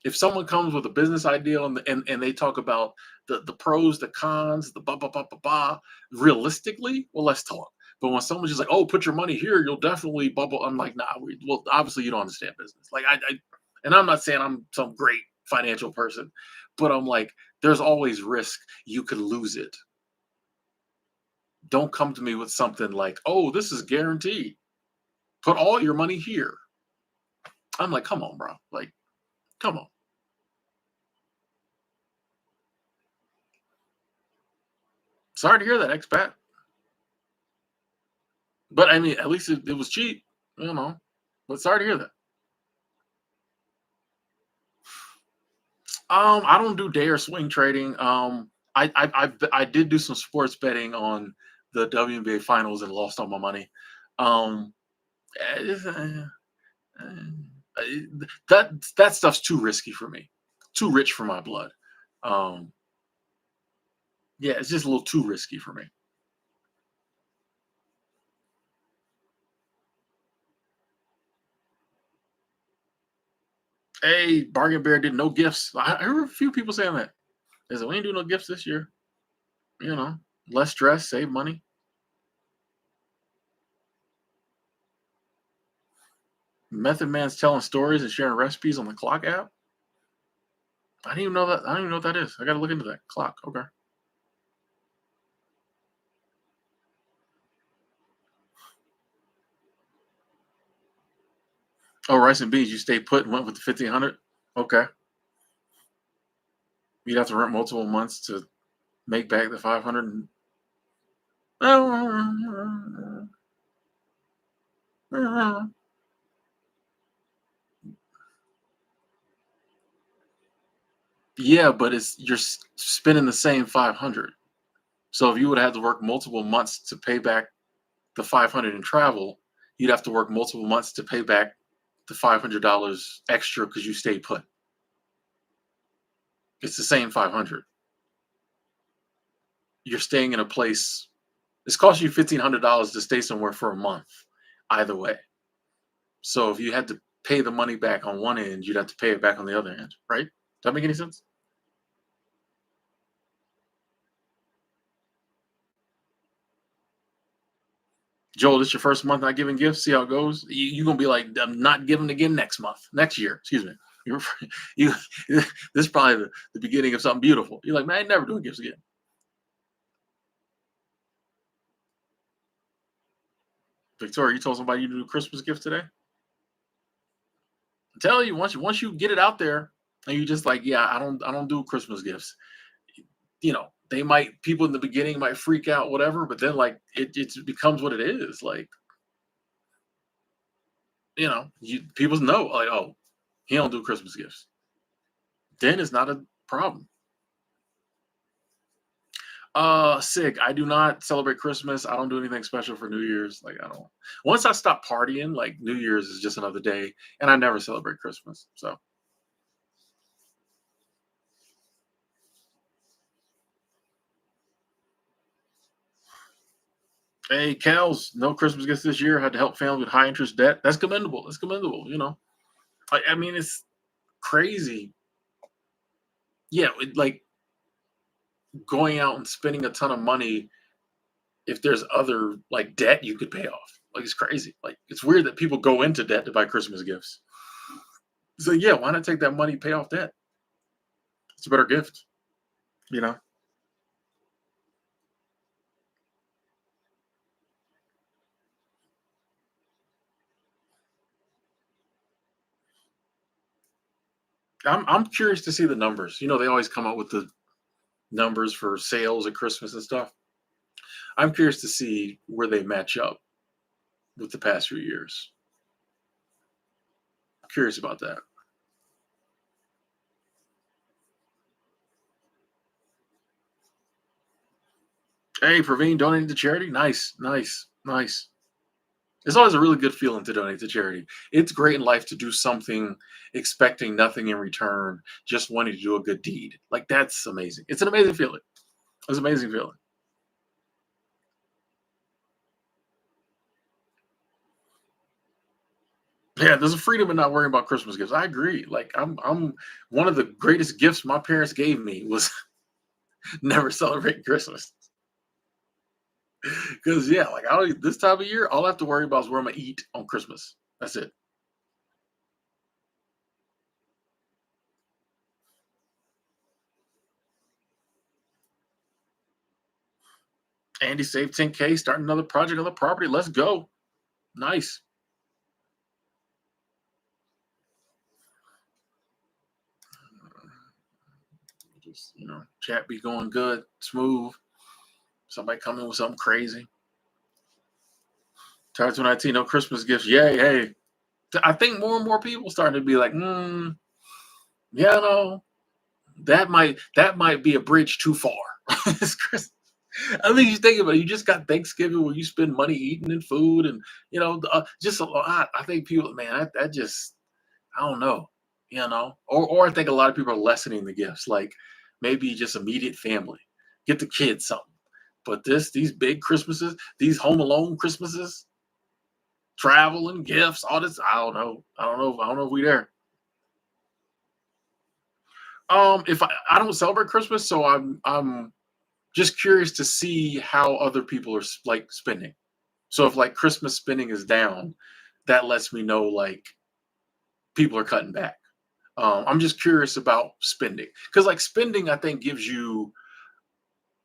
If someone comes with a business idea and they talk about the pros, the cons, the realistically, well, let's talk. But when someone's just like, "Oh, put your money here, you'll definitely bubble," I'm like, "Nah, well, obviously you don't understand business." Like and I'm not saying I'm some great financial person, but I'm like, there's always risk. You could lose it. Don't come to me with something like, "Oh, this is guaranteed. Put all your money here." I'm like, "Come on, bro. Like, come on." Sorry to hear that, expat. But I mean, at least it was cheap, you know. But sorry to hear that. I don't do day or swing trading. I did do some sports betting on the WNBA finals and lost all my money. Um, it's, that stuff's too risky for me, too rich for my blood. Um, yeah, it's just a little too risky for me. Hey, Bargain Bear did no gifts. I heard a few people saying that. They said we ain't do no gifts this year. You know, less stress, save money. Method Man's telling stories and sharing recipes on the Clock app. I didn't even know that. I don't even know what that is. I got to look into that. Clock. Okay. Oh, rice and beans. You stay put and went with the 1500. Okay. You'd have to rent multiple months to make back the 500. Yeah, but it's you're spending the same 500. So if you would have to work multiple months to pay back the 500 in travel, you'd have to work multiple months to pay back the $500 extra because you stayed put. It's the same 500. You're staying in a place. It's costing you $1,500 to stay somewhere for a month, either way. So if you had to pay the money back on one end, you'd have to pay it back on the other end, right? Does that make any sense? Joel, this your first month not giving gifts. See how it goes. You're gonna be like, I'm not giving again next month, next year. Excuse me. You're, you, this is probably the beginning of something beautiful. You're like, man, I ain't never doing gifts again. Victoria, you told somebody you do Christmas gifts today. I'm telling you, once you get it out there, and you just like, yeah, I don't do Christmas gifts. They might people in the beginning might freak out, whatever, but then like it becomes what it is. Like people know like, oh, he don't do Christmas gifts. Then it's not a problem. Sick. I do not celebrate Christmas. I don't do anything special for New Year's. Like I don't. Once I stop partying, like New Year's is just another day, and I never celebrate Christmas. So, hey, Cal's no Christmas gifts this year. Had to help families with high interest debt. That's commendable. That's commendable. I mean, it's crazy. Yeah, like going out and spending a ton of money if there's other like debt you could pay off. Like it's crazy. Like it's weird that people go into debt to buy Christmas gifts. So yeah, why not take that money, pay off debt? It's a better gift, you know. I'm curious to see the numbers. They always come out with the numbers for sales at Christmas and stuff. I'm curious to see where they match up with the past few years. Curious about that. Hey, Praveen, donating to charity. Nice, nice, nice. It's always a really good feeling to donate to charity. It's great in life to do something expecting nothing in return, just wanting to do a good deed. Like that's amazing. It's an amazing feeling. It's an amazing feeling. Yeah, there's a freedom in not worrying about Christmas gifts. I agree. Like I'm one of the greatest gifts my parents gave me was never celebrating Christmas. Because yeah, like I don't, this time of year, all I have to worry about is where I'm gonna eat on Christmas. That's it. Andy saved 10K, starting another project on the property. Let's go. Nice. Just chat be going good, smooth. Somebody come in with something crazy. Tired 2019, no Christmas gifts. Yay, hey. I think more and more people starting to be like, yeah, no, that might be a bridge too far. It's Christmas. I mean, you think about it. You just got Thanksgiving where you spend money eating and food, and just a lot. I think people, man, that just, I don't know, or I think a lot of people are lessening the gifts, like maybe just immediate family, get the kids something. But these big Christmases, these Home Alone Christmases, travel and gifts, all this, I don't know, I don't know if we there. If I don't celebrate Christmas, so I'm just curious to see how other people are like spending. So if like Christmas spending is down, that lets me know like people are cutting back. I'm just curious about spending because like spending, I think gives you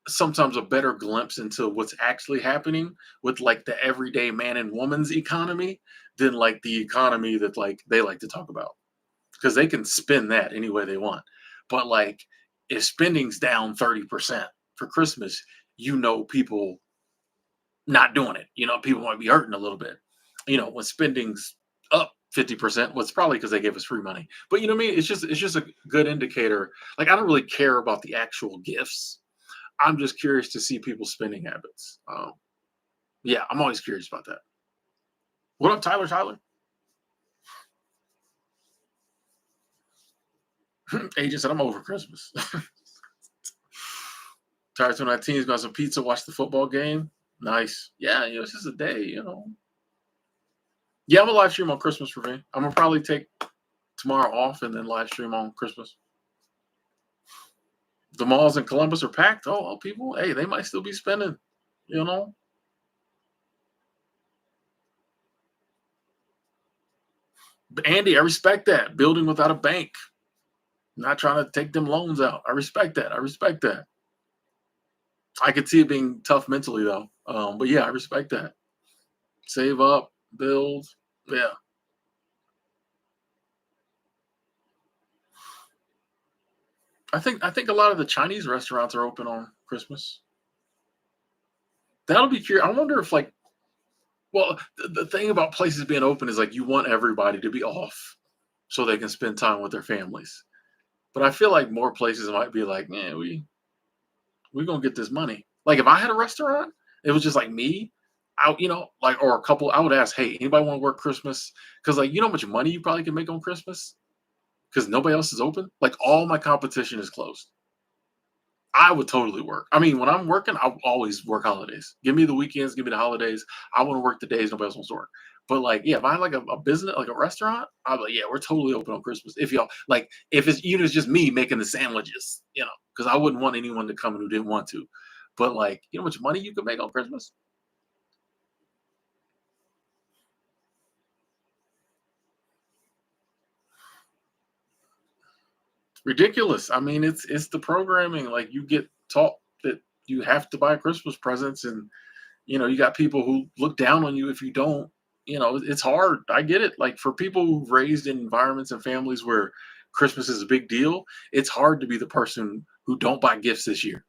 sometimes a better glimpse into what's actually happening with like the everyday man and woman's economy than like the economy that like they like to talk about because they can spin that any way they want. But like if spending's down 30% for Christmas, people not doing it. People might be hurting a little bit. When spending's up 50%, well, it's probably because they gave us free money. But you know what I mean? It's just a good indicator. Like I don't really care about the actual gifts. I'm just curious to see people's spending habits. Yeah, I'm always curious about that. What up, Tyler? Tyler? Agent said I'm over Christmas. Tired 2019's got some pizza, watch the football game. Nice. Yeah, it's just a day. Yeah, I'm a live stream on Christmas for me. I'm gonna probably take tomorrow off and then live stream on Christmas. The malls in Columbus are packed. Oh, people, hey, they might still be spending. You know, Andy, I respect that. Building without a bank, not trying to take them loans out. I respect that. I respect that. I could see it being tough mentally though. But yeah, I respect that. Save up, build. Yeah, I think a lot of the Chinese restaurants are open on Christmas. That'll be curious. I wonder if like, well, the thing about places being open is like you want everybody to be off so they can spend time with their families. But I feel like more places might be like, man, we gonna get this money. Like if I had a restaurant, it was just like me, like or a couple. I would ask, hey, anybody want to work Christmas? Because like you know how much money you probably can make on Christmas because nobody else is open. Like all my competition is closed. I would totally work. I mean, when I'm working, I always work holidays. Give me the weekends, give me the holidays. I want to work the days nobody else wants to work. But like, yeah, if I had like a business, like a restaurant, I'm like, yeah, we're totally open on Christmas. If y'all like, if it's even it's just me making the sandwiches, because I wouldn't want anyone to come in who didn't want to. But like, you know how much money you could make on Christmas? Ridiculous. I mean, it's the programming. Like you get taught that you have to buy Christmas presents, and you got people who look down on you if you don't. It's hard. I get it. Like for people who raised in environments and families where Christmas is a big deal, it's hard to be the person who don't buy gifts this year.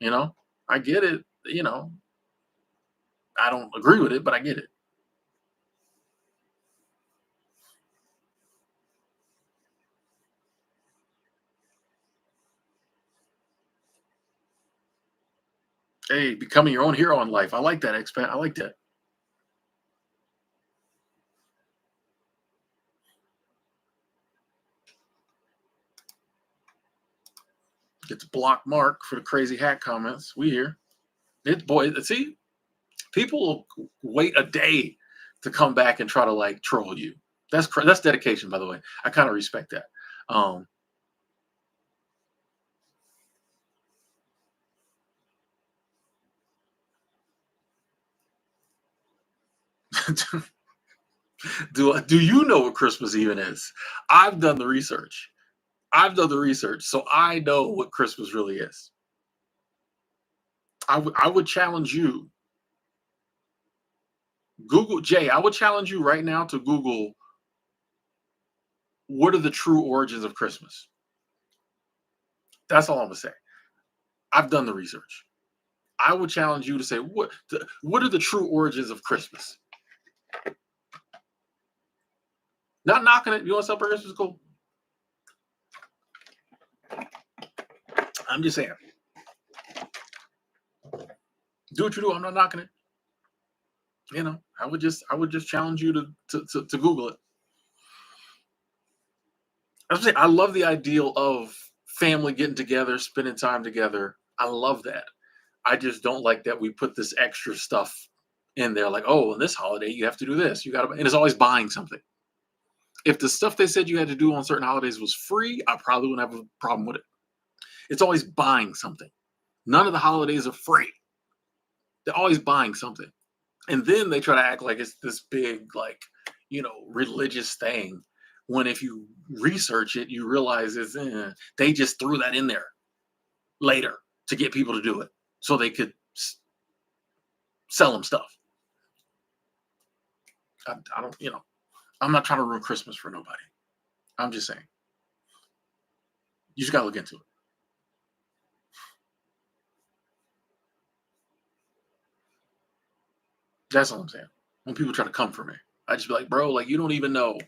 You know, I get it. I don't agree with it, but I get it. Hey, becoming your own hero in life. I like that, expat. I like that. Get to block Mark for the crazy hat comments. We here. It boy, see, people will wait a day to come back and try to like troll you. That's dedication, by the way. I kind of respect that. Um, Do you know what Christmas even is? I've done the research. So I know what Christmas really is. I would challenge you, Google Jay. I would challenge you right now to Google what are the true origins of Christmas. That's all I'm gonna say. I've done the research. I would challenge you to say what are the true origins of Christmas? Not knocking it. You want to celebrate Christmas? Cool. I'm just saying. Do what you do. I'm not knocking it. I would just challenge you to Google it. I'm saying I love the ideal of family getting together, spending time together. I love that. I just don't like that we put this extra stuff in there, like, oh, on this holiday you have to do this. You got to, and it's always buying something. If the stuff they said you had to do on certain holidays was free, I probably wouldn't have a problem with it. It's always buying something. None of the holidays are free. They're always buying something. And then they try to act like it's this big, like, religious thing. When if you research it, you realize they just threw that in there later to get people to do it so they could sell them stuff. I don't, I'm not trying to ruin Christmas for nobody. I'm just saying. You just got to look into it. That's all I'm saying. When people try to come for me, I just be like, bro, like, you don't even know.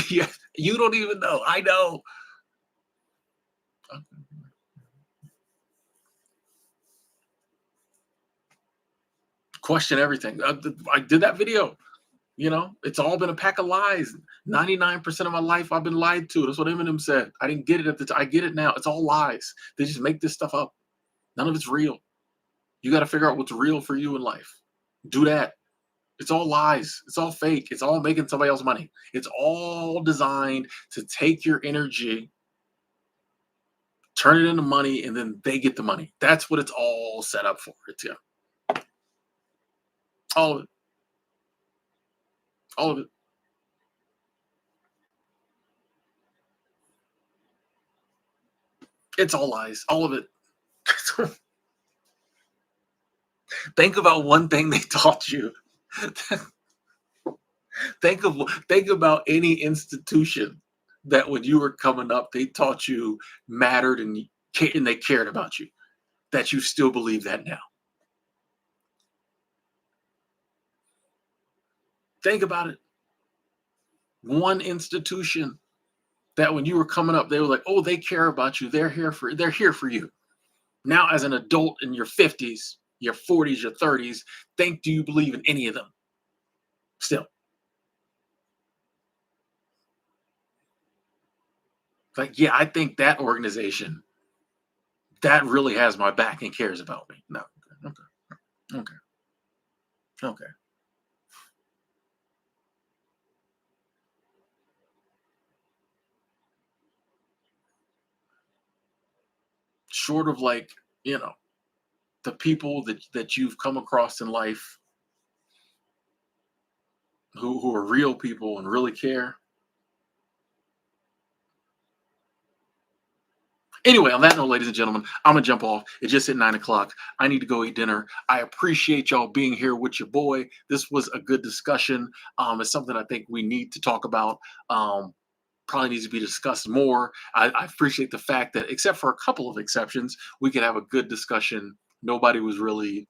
Yeah, you don't even know. I know. Question everything. I did that video. It's all been a pack of lies. 99% of my life I've been lied to. That's what Eminem said. I didn't get it at the time. I get it now. It's all lies. They just make this stuff up. None of it's real. You got to figure out what's real for you in life. Do that. It's all lies. It's all fake. It's all making somebody else money. It's all designed to take your energy, turn it into money, and then they get the money. That's what it's all set up for. It's all of it. All of it. It's all lies. All of it. Think about one thing they taught you. think about any institution that when you were coming up, they taught you mattered and they cared about you. That you still believe that now. Think about it. One institution that when you were coming up, they were like, oh, they care about you. They're here for you. Now, as an adult in your 50s, your 40s, your 30s, do you believe in any of them? Still. Like, yeah, I think that organization that really has my back and cares about me. No. Okay. Okay. Okay. Short of, like, you know, the people that you've come across in life who are real people and really care. Anyway, on that note, ladies and gentlemen, I'm gonna jump off. It just hit 9 o'clock. I need to go eat dinner. I appreciate y'all being here with your boy. This was a good discussion. It's something I think we need to talk about. Probably needs to be discussed more. I appreciate the fact that, except for a couple of exceptions, we could have a good discussion. Nobody was really,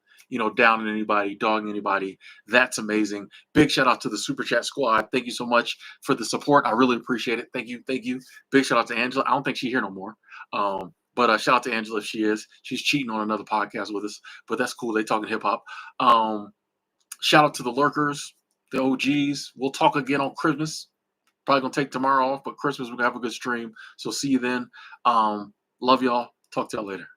down on anybody, dogging anybody. That's amazing. Big shout out to the Super Chat squad. Thank you so much for the support. I really appreciate it. Thank you. Thank you. Big shout out to Angela. I don't think she's here no more. But shout out to Angela if she is. She's cheating on another podcast with us, but that's cool. They talking hip hop. Shout out to the lurkers, the OGs. We'll talk again on Christmas. Probably gonna take tomorrow off, but Christmas we're gonna have a good stream. So see you then. Love y'all. Talk to y'all later.